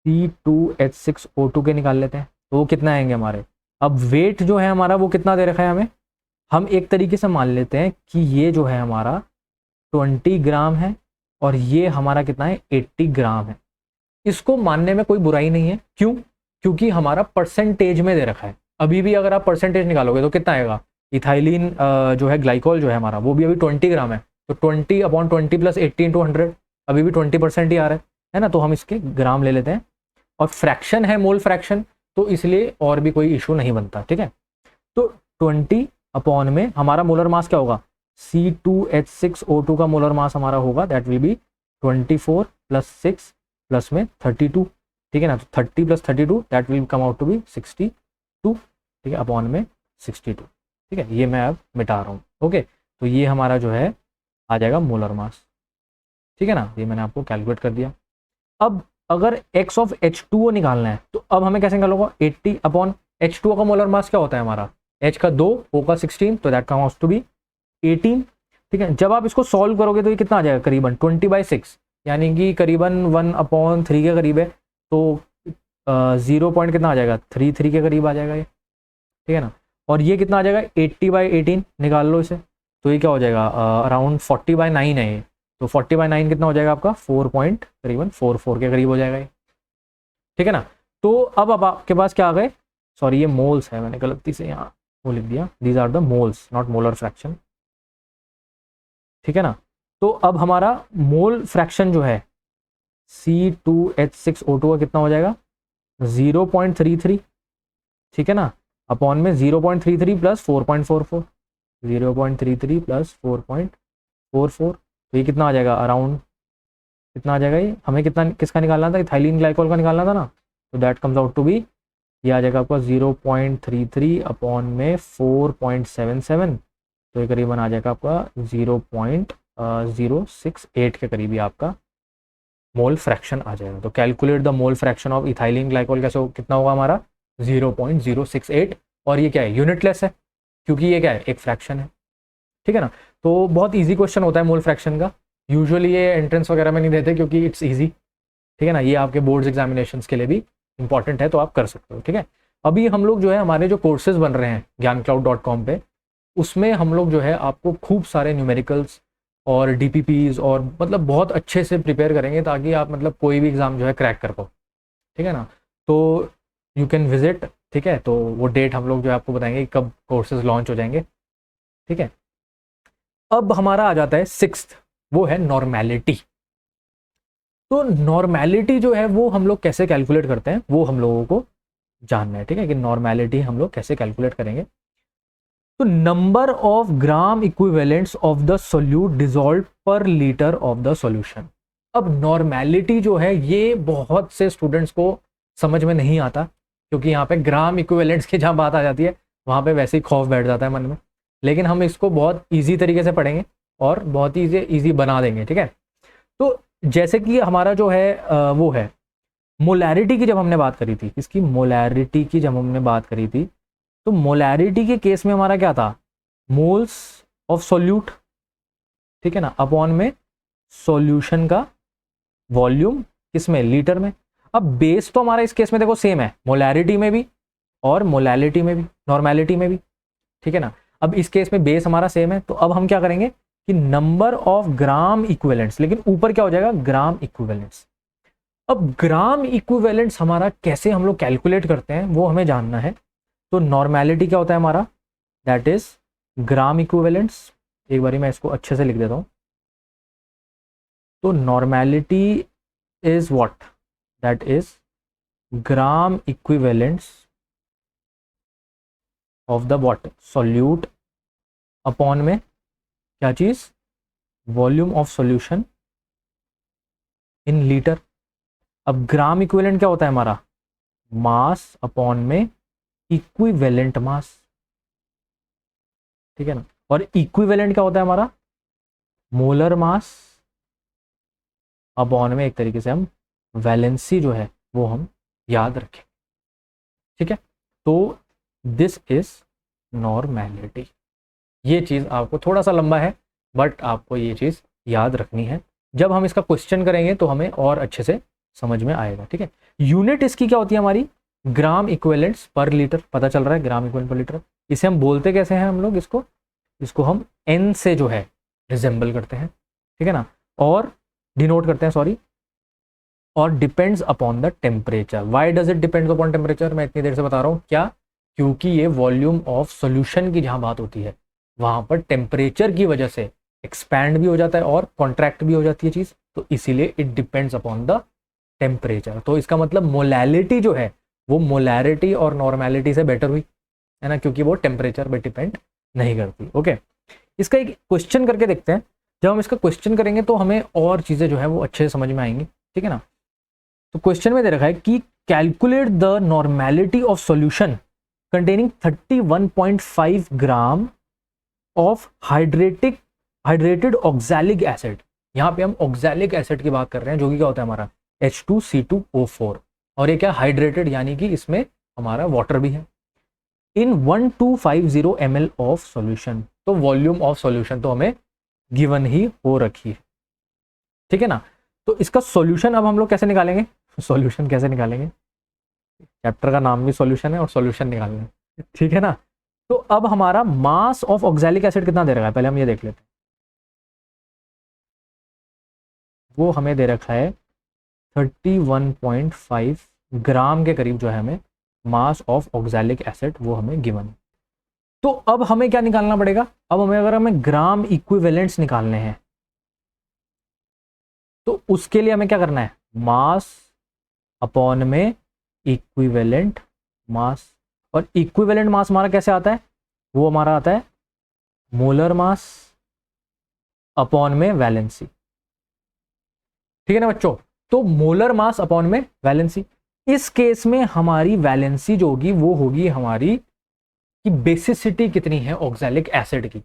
C2H6O2 के निकाल लेते हैं, तो वो कितना आएंगे हमारे। अब वेट जो है हमारा वो कितना दे रखा है हमें, हम एक तरीके से मान लेते हैं कि ये जो है हमारा 20 ग्राम है और ये हमारा कितना है, 80 ग्राम है। इसको मानने में कोई बुराई नहीं है, क्यों, क्योंकि हमारा परसेंटेज में दे रखा है। अभी भी अगर आप परसेंटेज निकालोगे तो कितना आएगा, इथाइलिन जो है ग्लाइकोल जो है हमारा, वो भी अभी 20 ग्राम है, तो 20/20 प्लस 80/100 अभी भी 20% ही आ रहा है ना। तो हम इसके ग्राम ले लेते हैं, और फ्रैक्शन है, मोल फ्रैक्शन, तो इसलिए और भी कोई इशू नहीं बनता, ठीक है। तो 20 अपॉन में हमारा मोलर मास क्या होगा, C2H6O2 का मोलर मास हमारा होगा, दैट विल बी 24 + 6 प्लस में 32, ठीक है ना। तो 30 + 32 that will come out to be 62, ठीक है, अपॉन में 62, ठीक है। ये मैं अब मिटा रहा हूँ, ओके। तो ये हमारा जो है आ जाएगा मोलर मास, ठीक है ना। ये मैंने आपको कैलकुलेट कर दिया। अब अगर x ऑफ H2O निकालना है तो अब हमें कैसे निकालूंगा, 80 अपॉन H2O का मोलर मास क्या होता है हमारा, H का 2, O का 16, तो दैट कम्स टू बी 18, ठीक है। जब आप इसको सॉल्व करोगे तो ये कितना आ जाएगा, करीबन 20/6, यानी कि करीबन 1/3 के करीब है। तो 0 पॉइंट कितना आ जाएगा, 33 के करीब आ जाएगा ये, ठीक है ना। और ये कितना आ जाएगा, 80/18 निकाल लो इसे, तो ये क्या हो जाएगा, अराउंड 40/9 है ये। तो 40/9 कितना हो जाएगा आपका, 4 पॉइंट करीबन 44 के करीब हो जाएगा ये, ठीक है ना। तो अब आपके पास क्या आ गए, सॉरी ये मोल्स है, मैंने गलती से यहाँ वो लिख दिया, these are the moles not molar fraction, ठीक है ना। तो अब हमारा मोल फ्रैक्शन जो है C2H6O2 का कितना हो जाएगा, 0.33, ठीक है ना, अपॉन में 0.33 प्लस 4.44, 0.33 प्लस 4.44, तो ये कितना आ जाएगा, अराउंड कितना आ जाएगा ये, हमें कितना किसका निकालना था, इथाइलिन ग्लाइकोल का निकालना था ना, तो that comes out to be ये आ जाएगा आपका 0.33 अपॉन में 4.77, तो ये करीबन आ जाएगा आपका 0.068 के करीब ही आपका मोल फ्रैक्शन आ जाएगा। तो calculate the mole fraction of ethylene glycol कैसे कितना होगा हमारा 0.068, और ये क्या है यूनिटलेस है क्योंकि ये क्या है एक फ्रैक्शन है, ठीक है ना। तो बहुत इजी क्वेश्चन होता है मोल फ्रैक्शन का, यूजुअली ये एंट्रेंस वगैरह में नहीं देते क्योंकि इट्स इजी, ठीक है ना। ये आपके बोर्ड्स एग्जामिनेशंस के लिए भी इंपॉर्टेंट है, तो आप कर सकते हो, ठीक है। अभी हम लोग जो है हमारे जो कोर्सेज बन रहे हैं ज्ञानक्लाउड.com पे, उसमें हम लोग जो है आपको खूब सारे न्यूमेरिकल्स और डीपीपीज और मतलब बहुत अच्छे से प्रिपेयर करेंगे ताकि आप मतलब कोई भी एग्ज़ाम जो है क्रैक कर पाओ, ठीक है ना। तो यू कैन विजिट, ठीक है। तो वो डेट हम लोग जो है आपको बताएंगे कि कब कोर्सेज लॉन्च हो जाएंगे, ठीक है। अब हमारा आ जाता है सिक्स्थ, वो है नॉर्मेलिटी। तो नॉर्मेलिटी जो है वो हम लोग कैसे कैलकुलेट करते हैं वो हम लोगों को जानना है, ठीक है, कि नॉर्मेलिटी हम लोग कैसे कैलकुलेट करेंगे। तो number of gram equivalents of the solute dissolve पर लीटर ऑफ द सॉल्यूशन। अब नॉर्मेलिटी जो है ये बहुत से स्टूडेंट्स को समझ में नहीं आता, क्योंकि यहाँ पे ग्राम इक्विवेलेंट्स की जहाँ बात आ जाती है वहाँ पे वैसे ही खौफ बैठ जाता है मन में, लेकिन हम इसको बहुत ईजी तरीके से पढ़ेंगे और बहुत ही ईजी बना देंगे, ठीक है। तो जैसे कि हमारा जो है वो है मोलैरिटी की, जब हमने बात करी थी इसकी मोलैरिटी की जब हमने बात करी थी, तो मोलैरिटी के केस में हमारा क्या था, मोल्स ऑफ सॉल्यूट, ठीक है ना, अपॉन में सॉल्यूशन का वॉल्यूम किसमें, लीटर में। अब बेस तो हमारा इस केस में देखो सेम है, मोलैरिटी में भी और मोलैलिटी में भी, नॉर्मेलिटी में भी, ठीक है ना। अब इस केस में बेस हमारा सेम है, तो अब हम क्या करेंगे कि नंबर ऑफ ग्राम इक्विवेलेंट्स, लेकिन ऊपर क्या हो जाएगा ग्राम इक्विवेलेंट्स। अब ग्राम इक्विवेलेंट्स हमारा कैसे हम लोग कैलकुलेट करते हैं वो हमें जानना है। तो नॉर्मेलिटी क्या होता है हमारा, दैट इज ग्राम इक्विवेलेंट्स। एक बारी मैं इसको अच्छे से लिख देता हूं। तो normality is what, that is gram equivalents of the what solute upon में क्या चीज, volume of solution in litre. अब ग्राम इक्विवेलेंट क्या होता है हमारा, मास अपॉन में इक्विवेलेंट मास, ठीक है ना। और इक्विवेलेंट क्या होता है हमारा, मोलर मास अपॉन में एक तरीके से हम वैलेंसी जो है वो हम याद रखें, ठीक है। तो दिस इज नॉर्मेलिटी। ये चीज आपको थोड़ा सा लंबा है बट आपको ये चीज याद रखनी है, जब हम इसका क्वेश्चन करेंगे तो हमें और अच्छे से समझ में आएगा, ठीक है। यूनिट इसकी क्या होती है हमारी, ग्राम इक्विवेलेंट्स पर लीटर, पता चल रहा है ग्राम इक्विवेलेंट पर लीटर। इसे हम बोलते कैसे हैं हम लोग, इसको हम एन से जो है रिजेंबल करते हैं, ठीक है ना, और डिनोट करते हैं, सॉरी, और depends upon the temperature. Why does it depends upon temperature, मैं इतनी देर से बता रहा हूँ क्या, क्योंकि ये वॉल्यूम ऑफ सॉल्यूशन की जहां बात होती है वहां पर टेम्परेचर की वजह से एक्सपैंड भी हो जाता है और कॉन्ट्रैक्ट भी हो जाती है चीज, तो इसीलिए it depends upon the temperature. तो इसका मतलब मोलैलिटी जो है वो मोलैरिटी और नॉर्मेलिटी से बेटर हुई, है ना, क्योंकि वो टेम्परेचर पे डिपेंड नहीं करती। ओके, इसका एक क्वेश्चन करके देखते हैं। जब हम इसका क्वेश्चन करेंगे तो हमें और चीजें जो है वो अच्छे से समझ में आएंगी, ठीक है ना। तो क्वेश्चन में दे रखा है कि calculate the normality of solution containing 31.5 gram of hydrated oxalic acid. यहाँ पे हम ऑक्सैलिक एसिड की बात कर रहे हैं जो कि क्या होता है हमारा H2C2O4, और ये क्या हाइड्रेटेड यानी कि इसमें हमारा वाटर भी है, इन 1250 ml ऑफ सॉल्यूशन। तो वॉल्यूम ऑफ सॉल्यूशन तो हमें गिवन ही हो रखी है, ठीक है ना। तो इसका सॉल्यूशन अब हम लोग कैसे निकालेंगे, सॉल्यूशन कैसे निकालेंगे, चैप्टर का नाम भी सॉल्यूशन है और सॉल्यूशन निकालना है, ठीक है ना। तो अब हमारा मास ऑफ ऑक्सैलिक एसिड कितना दे रखा है, पहले हम ये देख लेते हैं। वो हमें दे रखा है 31.5 ग्राम के करीब जो है हमें मास ऑफ ऑक्सैलिक एसिड वो हमें गिवन है। तो अब हमें क्या निकालना पड़ेगा, अब हमें ग्राम इक्विवेलेंट्स निकालने हैं, तो उसके लिए हमें क्या करना है, मास अपॉन में इक्विवेलेंट मास। और इक्विवेलेंट मास हमारा कैसे आता है, वो हमारा आता है मोलर मास अपॉन में वैलेंसी, ठीक है ना बच्चों। तो मोलर मास अपॉन में वैलेंसी, इस केस में हमारी वैलेंसी जो होगी वो होगी हमारी कि बेसिसिटी कितनी है ऑक्सैलिक एसिड की।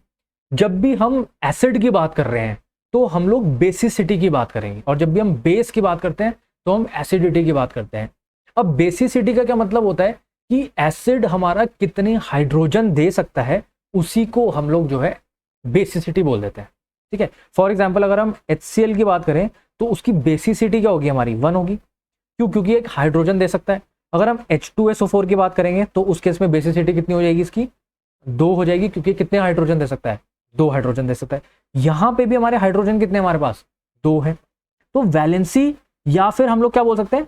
जब भी हम एसिड की बात कर रहे हैं तो हम लोग बेसिसिटी की बात करेंगे, और जब भी हम बेस की बात करते हैं तो हम एसिडिटी की बात करते हैं। अब बेसिसिटी का क्या मतलब होता है कि एसिड हमारा कितने हाइड्रोजन दे सकता है, उसी को हम लोग जो है बेसिसिटी बोल देते हैं। ठीक है, फॉर एग्जाम्पल अगर हम HCl की बात करें तो उसकी बेसिसिटी क्या होगी हमारी 1 होगी। क्यों? क्योंकि एक हाइड्रोजन दे सकता है। अगर हम H2SO4 की बात करेंगे तो उस केस में बेसिसिटी कितनी हो जाएगी इसकी 2 हो जाएगी, क्योंकि कितने हाइड्रोजन दे सकता है 2 हाइड्रोजन दे सकता है। यहां पे भी हमारे हाइड्रोजन कितने हमारे पास 2 है। तो वैलेंसी या फिर हम लोग क्या बोल सकते हैं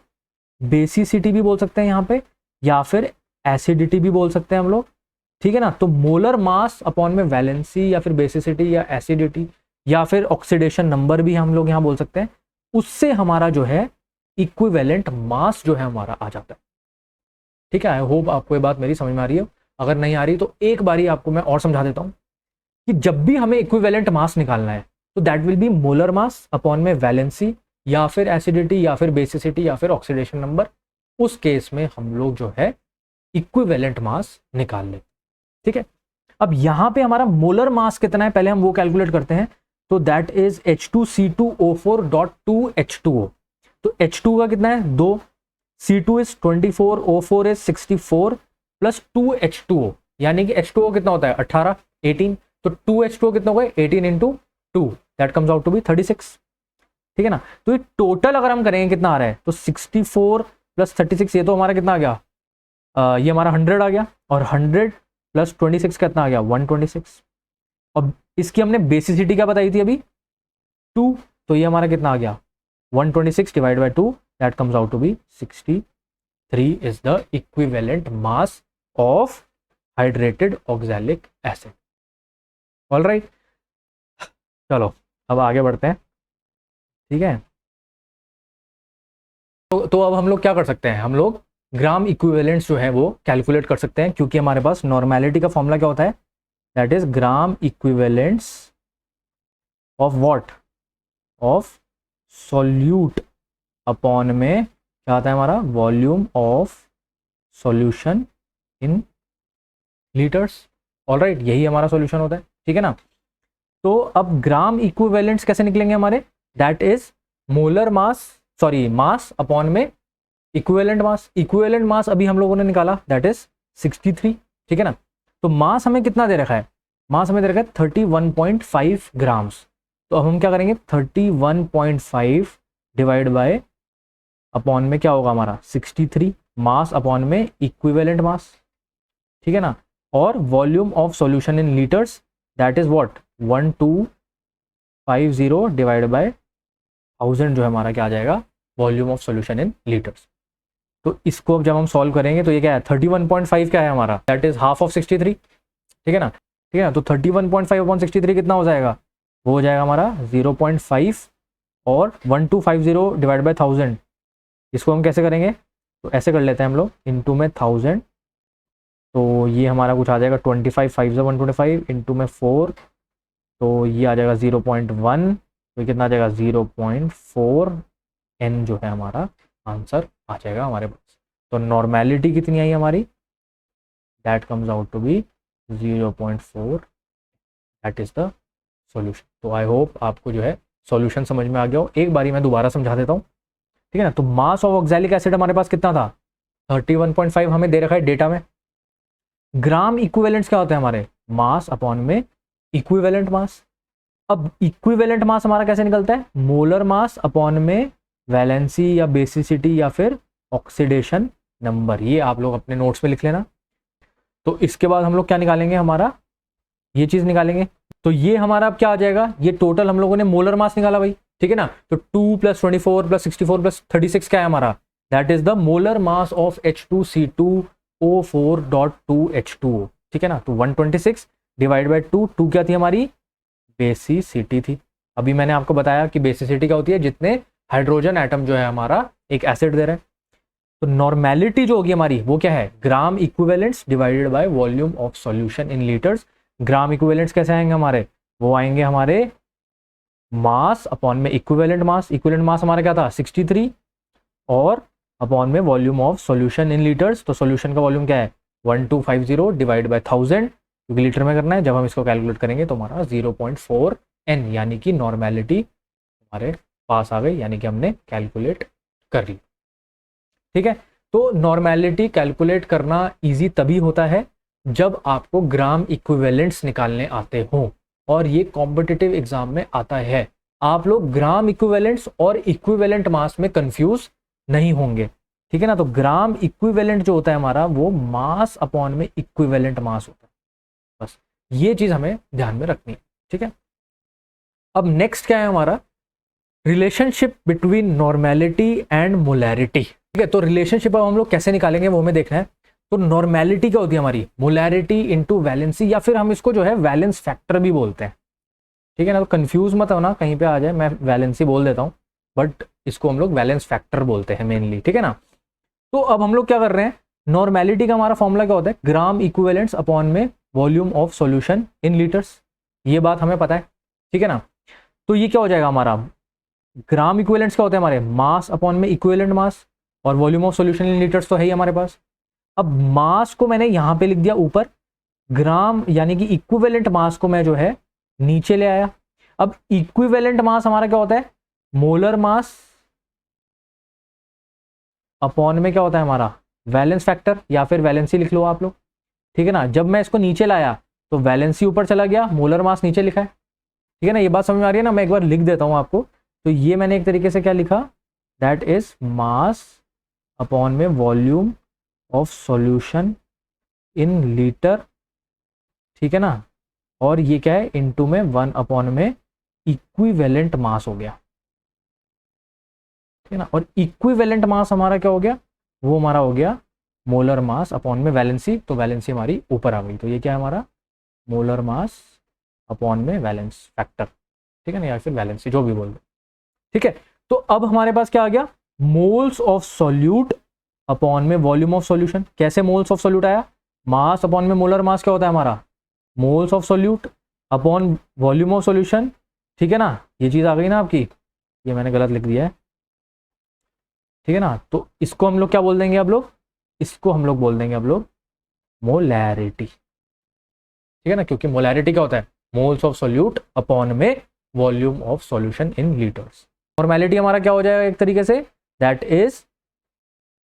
बेसिसिटी भी बोल सकते हैं यहां पे, या फिर एसिडिटी भी बोल सकते हैं हम लोग। ठीक है ना, तो मोलर मास अपॉन में वैलेंसी या फिर बेसिसिटी या एसिडिटी या फिर ऑक्सीडेशन नंबर भी हम लोग यहां बोल सकते हैं, उससे हमारा जो है इक्विवेलेंट मास जो है हमारा आ जाता है। ठीक है, आई होप आपको ये बात मेरी समझ में आ रही है। अगर नहीं आ रही तो एक बारी आपको मैं और समझा देता हूं कि जब भी हमें इक्विवेलेंट मास निकालना है तो that will B molar mass upon में वैलेंसी या फिर एसिडिटी या फिर बेसिसिटी या फिर ऑक्सीडेशन नंबर। उस केस में हम लोग जो है इक्विवेलेंट मास निकाल ले। ठीक है, अब यहां पे हमारा मोलर मास कितना है पहले हम वो कैलकुलेट करते हैं। तो दैट इज H2C2O4.2H2O। तो H2 का कितना है 2, C2 is 24, O4 is 64 plus 2H2O, यानी कि H2O कितना होता है 18 18, तो 2H2O कितना होगा 18 into 2, that comes out to be 36। ठीक है ना, तो ये टोटल अगर हम करेंगे कितना आ रहा है तो 64 प्लस 36, ये तो हमारा कितना आ गया ये हमारा 100 आ गया, और 100 प्लस 26 कितना आ गया 126। अब इसकी हमने बेसिसिटी क्या बताई थी अभी 2, तो ये हमारा कितना आ गया 126 divide by 2, that comes out to be 63 is the equivalent mass of hydrated oxalic acid. Alright, चलो अब आगे बढ़ते हैं। ठीक है, तो अब हम लोग क्या कर सकते हैं, हम लोग ग्राम इक्विवेलेंट्स जो है वो कैलकुलेट कर सकते हैं, क्योंकि हमारे पास नॉर्मेलिटी का फॉर्मूला क्या होता है that is gram equivalents of what of solute upon में क्या आता है हमारा volume of solution in litres. Alright, यही हमारा सॉल्यूशन होता है। ठीक है ना, तो अब ग्राम इक्विवेलेंट्स कैसे निकलेंगे हमारे, that is molar mass sorry mass upon में इक्विवेलेंट मास। इक्विवेलेंट मास अभी हम लोगों ने निकाला दैट इज 63। ठीक है ना, तो मास हमें कितना दे रखा है, मास हमें दे रखा है 31.5 ग्राम्स। तो अब हम क्या करेंगे 31.5 डिवाइड बाय अपॉन में क्या होगा हमारा 63 मास अपॉन में इक्विवेलेंट मास। ठीक है ना, और volume of solution in litres that is what 1250 divide by 1000 जो है हमारा क्या आ जाएगा volume of solution in litres. तो इसको अब जब हम सॉल्व करेंगे तो ये क्या है 31.5 क्या है हमारा दैट इज हाफ ऑफ 63। ठीक है ना, ठीक है ना, तो 31.5 अपॉन 63 कितना हो जाएगा, वो हो जाएगा हमारा 0.5 और 1250 डिवाइड बाय 1000। इसको हम कैसे करेंगे तो ऐसे कर लेते हैं हम लोग इनटू में 1000, तो ये हमारा कुछ आ जाएगा 25 5 से 125 इंटू में 4, तो ये आ जाएगा 0.1, तो कितना आ जाएगा 0.4 n जो है हमारा आंसर आ जाएगा हमारे पास। तो नॉर्मेलिटी कितनी आई हमारी that comes out to be 0.4, that is the solution. तो आई होप आपको जो है सॉल्यूशन समझ में आ गया हो। एक बारी मैं दोबारा समझा देता हूँ। ठीक है ना, तो मास ऑफ ऑक्सैलिक एसिड हमारे पास कितना था 31.5 हमें दे रखा है डेटा में। ग्राम इक्विवेलेंट्स क्या होते हैं हमारे मास अपॉन में इक्विवेलेंट मास। अब इक्विवेलेंट मास हमारा कैसे निकलता है मोलर मास अपॉन में वैलेंसी या बेसिसिटी या फिर ऑक्सीडेशन नंबर। ये आप लोग अपने नोट्स में लिख लेना। तो इसके बाद हम लोग क्या निकालेंगे हमारा ये चीज निकालेंगे। तो ये हमारा अब क्या आ जाएगा, ये टोटल हम लोगों ने मोलर मास निकाला भाई। ठीक है ना, तो 2 + 24 + 64 + 36 क्या है हमारा that is the molar mass of H2C2O4.2H2O। ठीक है ना, तो 126 डिवाइड बाय 2 क्या थी हमारी बेसिसिटी थी। अभी मैंने आपको बताया कि बेसिसिटी क्या होती है जितने हाइड्रोजन एटम जो है हमारा एक एसिड दे रहे हैं। तो नॉर्मेलिटी जो होगी हमारी वो क्या है gram equivalents divided by volume of solution in litres. Gram equivalents कैसे आएंगे हमारे, वो आएंगे हमारे मास अपॉन में इक्विवेलेंट मास। इक्विवेलेंट मास हमारा क्या था 63 और अपॉन में volume of solution in litres. तो सॉल्यूशन का वॉल्यूम क्या है 1250 डिवाइड बाय 1000, क्योंकि लीटर में करना है। जब हम इसको कैलकुलेट करेंगे तो हमारा 0.4 n यानी कि नॉर्मेलिटी हमारे पास आ गई, यानी कि हमने कैलकुलेट कर ली। ठीक है, तो नॉर्मेलिटी कैलकुलेट करना इजी तभी होता है जब आपको ग्राम इक्विवेलेंट्स निकालने आते हों, और ये कॉम्पिटिटिव एग्जाम में आता है। आप लोग ग्राम इक्विवेलेंट्स और इक्विवेलेंट मास में कंफ्यूज नहीं होंगे। ठीक है ना, तो ग्राम इक्विवेलेंट जो होता है हमारा वो मास अपॉन में इक्विवेलेंट मास होता है। बस ये चीज हमें ध्यान में रखनी है। ठीक है, अब नेक्स्ट क्या है हमारा, relationship between normality and molarity. ठीक है, तो रिलेशनशिप अब हम लोग कैसे निकालेंगे वो हमें देखना है। तो नॉर्मेलिटी क्या होती है हमारी, मोलैरिटी इनटू वैलेंसी, या फिर हम इसको जो है वैलेंस फैक्टर भी बोलते हैं। ठीक है ना, तो कंफ्यूज मत होना कहीं पे आ जाए, मैं वैलेंसी बोल देता हूँ बट इसको हम लोग वैलेंस फैक्टर बोलते हैं मेनली। ठीक है ना, तो अब हम लोग क्या कर रहे हैं, नॉर्मेलिटी का हमारा फॉर्मूला क्या होता है, ग्राम इक्विवेलेंट्स अपॉन में volume of solution in litres. ये बात हमें पता है। ठीक है ना, तो ये क्या हो जाएगा हमारा, ग्राम इक्विवेलेंट्स क्या होते हैं हमारे, मास अपॉन में इक्विवेलेंट मास, और volume of solution in litres तो है ही हमारे पास। अब मास को मैंने यहां पे लिख दिया ऊपर, ग्राम यानी कि इक्विवेलेंट मास को मैं जो है नीचे ले आया। अब इक्विवेलेंट मास हमारा क्या होता है, मोलर मास अपॉन में क्या होता है हमारा, वैलेंस फैक्टर, या फिर वैलेंसी लिख लो आप लोग। ठीक है ना, जब मैं इसको नीचे लाया तो वैलेंसी ऊपर चला गया, मोलर मास नीचे लिखा है। ठीक है ना, ये बात समझ में आ रही है ना, मैं एक बार लिख देता हूं आपको। तो ये मैंने एक तरीके से क्या लिखा, दैट इज मास अपॉन में volume of solution in litre. ठीक है ना, और ये क्या है, इनटू में 1 अपॉन में इक्विवेलेंट मास हो गया। ठीक है ना, और इक्विवेलेंट मास हमारा क्या हो गया, वो हमारा हो गया मोलर मास अपॉन में वैलेंसी। तो वैलेंसी हमारी ऊपर आ गई, तो ये क्या है हमारा, मोलर मास अपॉन में वैलेंस फैक्टर। ठीक है ना, या फिर वैलेंसी जो भी बोल दो। ठीक है, तो अब हमारे पास क्या आ गया, मोल्स ऑफ सॉल्यूट अपॉन में वॉल्यूम ऑफ सॉल्यूशन। कैसे मोल्स ऑफ सॉल्यूट आया, मास अपॉन में मोलर मास क्या होता है हमारा, moles of solute upon volume of solution. ठीक है ना, ये चीज आ गई ना आपकी, ये मैंने गलत लिख दिया है। ठीक है ना, तो इसको हम लोग क्या बोल देंगे अब लोग, इसको हम लोग बोल देंगे अब लोग मोलैरिटी। ठीक है ना, क्योंकि मोलैरिटी क्या होता है, मोल्स ऑफ सॉल्यूट अपॉन में volume of solution in litres. Normality हमारा क्या हो जाएगा एक तरीके से, दैट इज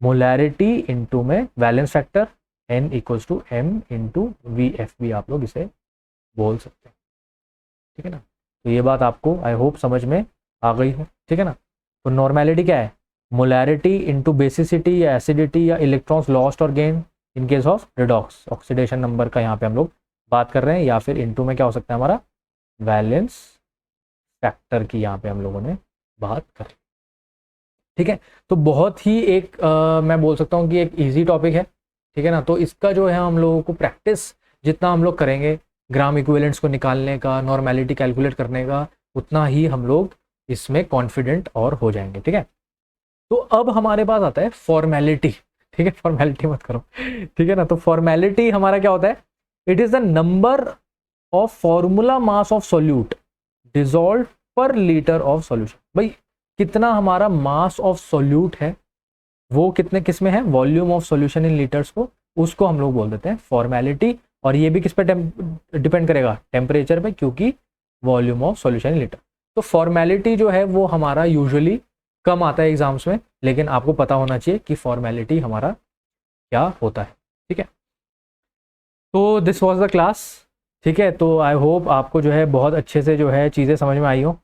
मोलैरिटी इनटू में valence factor, n equals to m into V F भी आप लोग इसे बोल सकते हैं। ठीक है ना, तो ये बात आपको आई होप समझ में आ गई हो। ठीक है ना, तो नॉर्मेलिटी क्या है, मोलैरिटी इनटू बेसिसिटी या एसिडिटी या इलेक्ट्रॉन्स लॉस्ट और gain in case of redox, oxidation number का यहाँ पे हम लोग बात कर रहे हैं, या फिर इनटू में क्या हो सकता है हमारा, वैलेंस फैक्टर की यहाँ पे हम लोगों ने बात करी। ठीक है, तो बहुत ही एक मैं बोल सकता हूँ कि एक इजी टॉपिक है। ठीक है ना, तो इसका जो है हम लोगों को प्रैक्टिस जितना हम लोग करेंगे ग्राम इक्विवेलेंट्स को निकालने का, नॉर्मेलिटी कैलकुलेट करने का, उतना ही हम लोग इसमें कॉन्फिडेंट और हो जाएंगे। ठीक है, तो अब हमारे पास आता है फॉर्मेलिटी। ठीक है, फॉर्मेलिटी मत करो। ठीक है ना, तो फॉर्मेलिटी हमारा क्या होता है, it is the number of formula mass of solute dissolve पर लीटर ऑफ सॉल्यूशन। भाई कितना हमारा मास ऑफ सॉल्यूट है, वो कितने किस में है, volume of solution in litres को, उसको हम लोग बोल देते हैं फॉर्मेलिटी। और ये भी किस पे डिपेंड करेगा, टेम्परेचर पे, क्योंकि volume of solution in litre. तो फॉर्मेलिटी जो है वो हमारा यूजुअली कम आता है एग्जाम्स में, लेकिन आपको पता होना चाहिए कि फॉर्मेलिटी हमारा क्या होता है। ठीक है, तो दिस वाज द क्लास। ठीक है, तो आई होप आपको जो है बहुत अच्छे से जो है चीज़ें समझ में आई हो।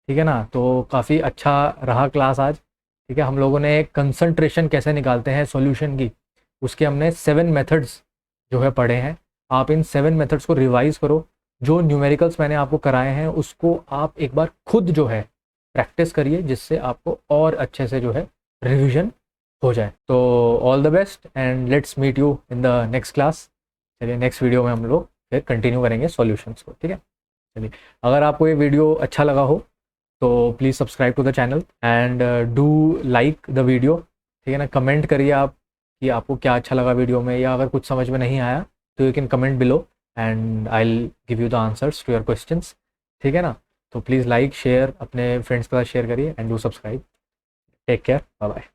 ठीक है ना, तो काफ़ी अच्छा रहा क्लास आज। ठीक है, हम लोगों ने कंसंट्रेशन कैसे निकालते हैं सॉल्यूशन की, उसके हमने 7 मेथड्स जो है पढ़े हैं। आप इन 7 मेथड्स को रिवाइज़ करो, जो न्यूमेरिकल्स मैंने आपको कराए हैं उसको आप एक बार खुद जो है प्रैक्टिस करिए, जिससे आपको और अच्छे से जो है रिविजन हो जाए। तो all the best and let's meet you in the next class. चलिए नेक्स्ट वीडियो में हम लोग फिर कंटिन्यू करेंगे सॉल्यूशंस को। ठीक है, चलिए अगर आपको ये वीडियो अच्छा लगा हो तो please subscribe to the channel and do like the video. ठीक है ना, कमेंट करिए आप कि आपको क्या अच्छा लगा वीडियो में, या अगर कुछ समझ में नहीं आया तो you can comment below and I will give you the answers to your questions. ठीक है ना, तो प्लीज़ लाइक शेयर अपने फ्रेंड्स के साथ शेयर करिए and do subscribe. Take care, bye bye.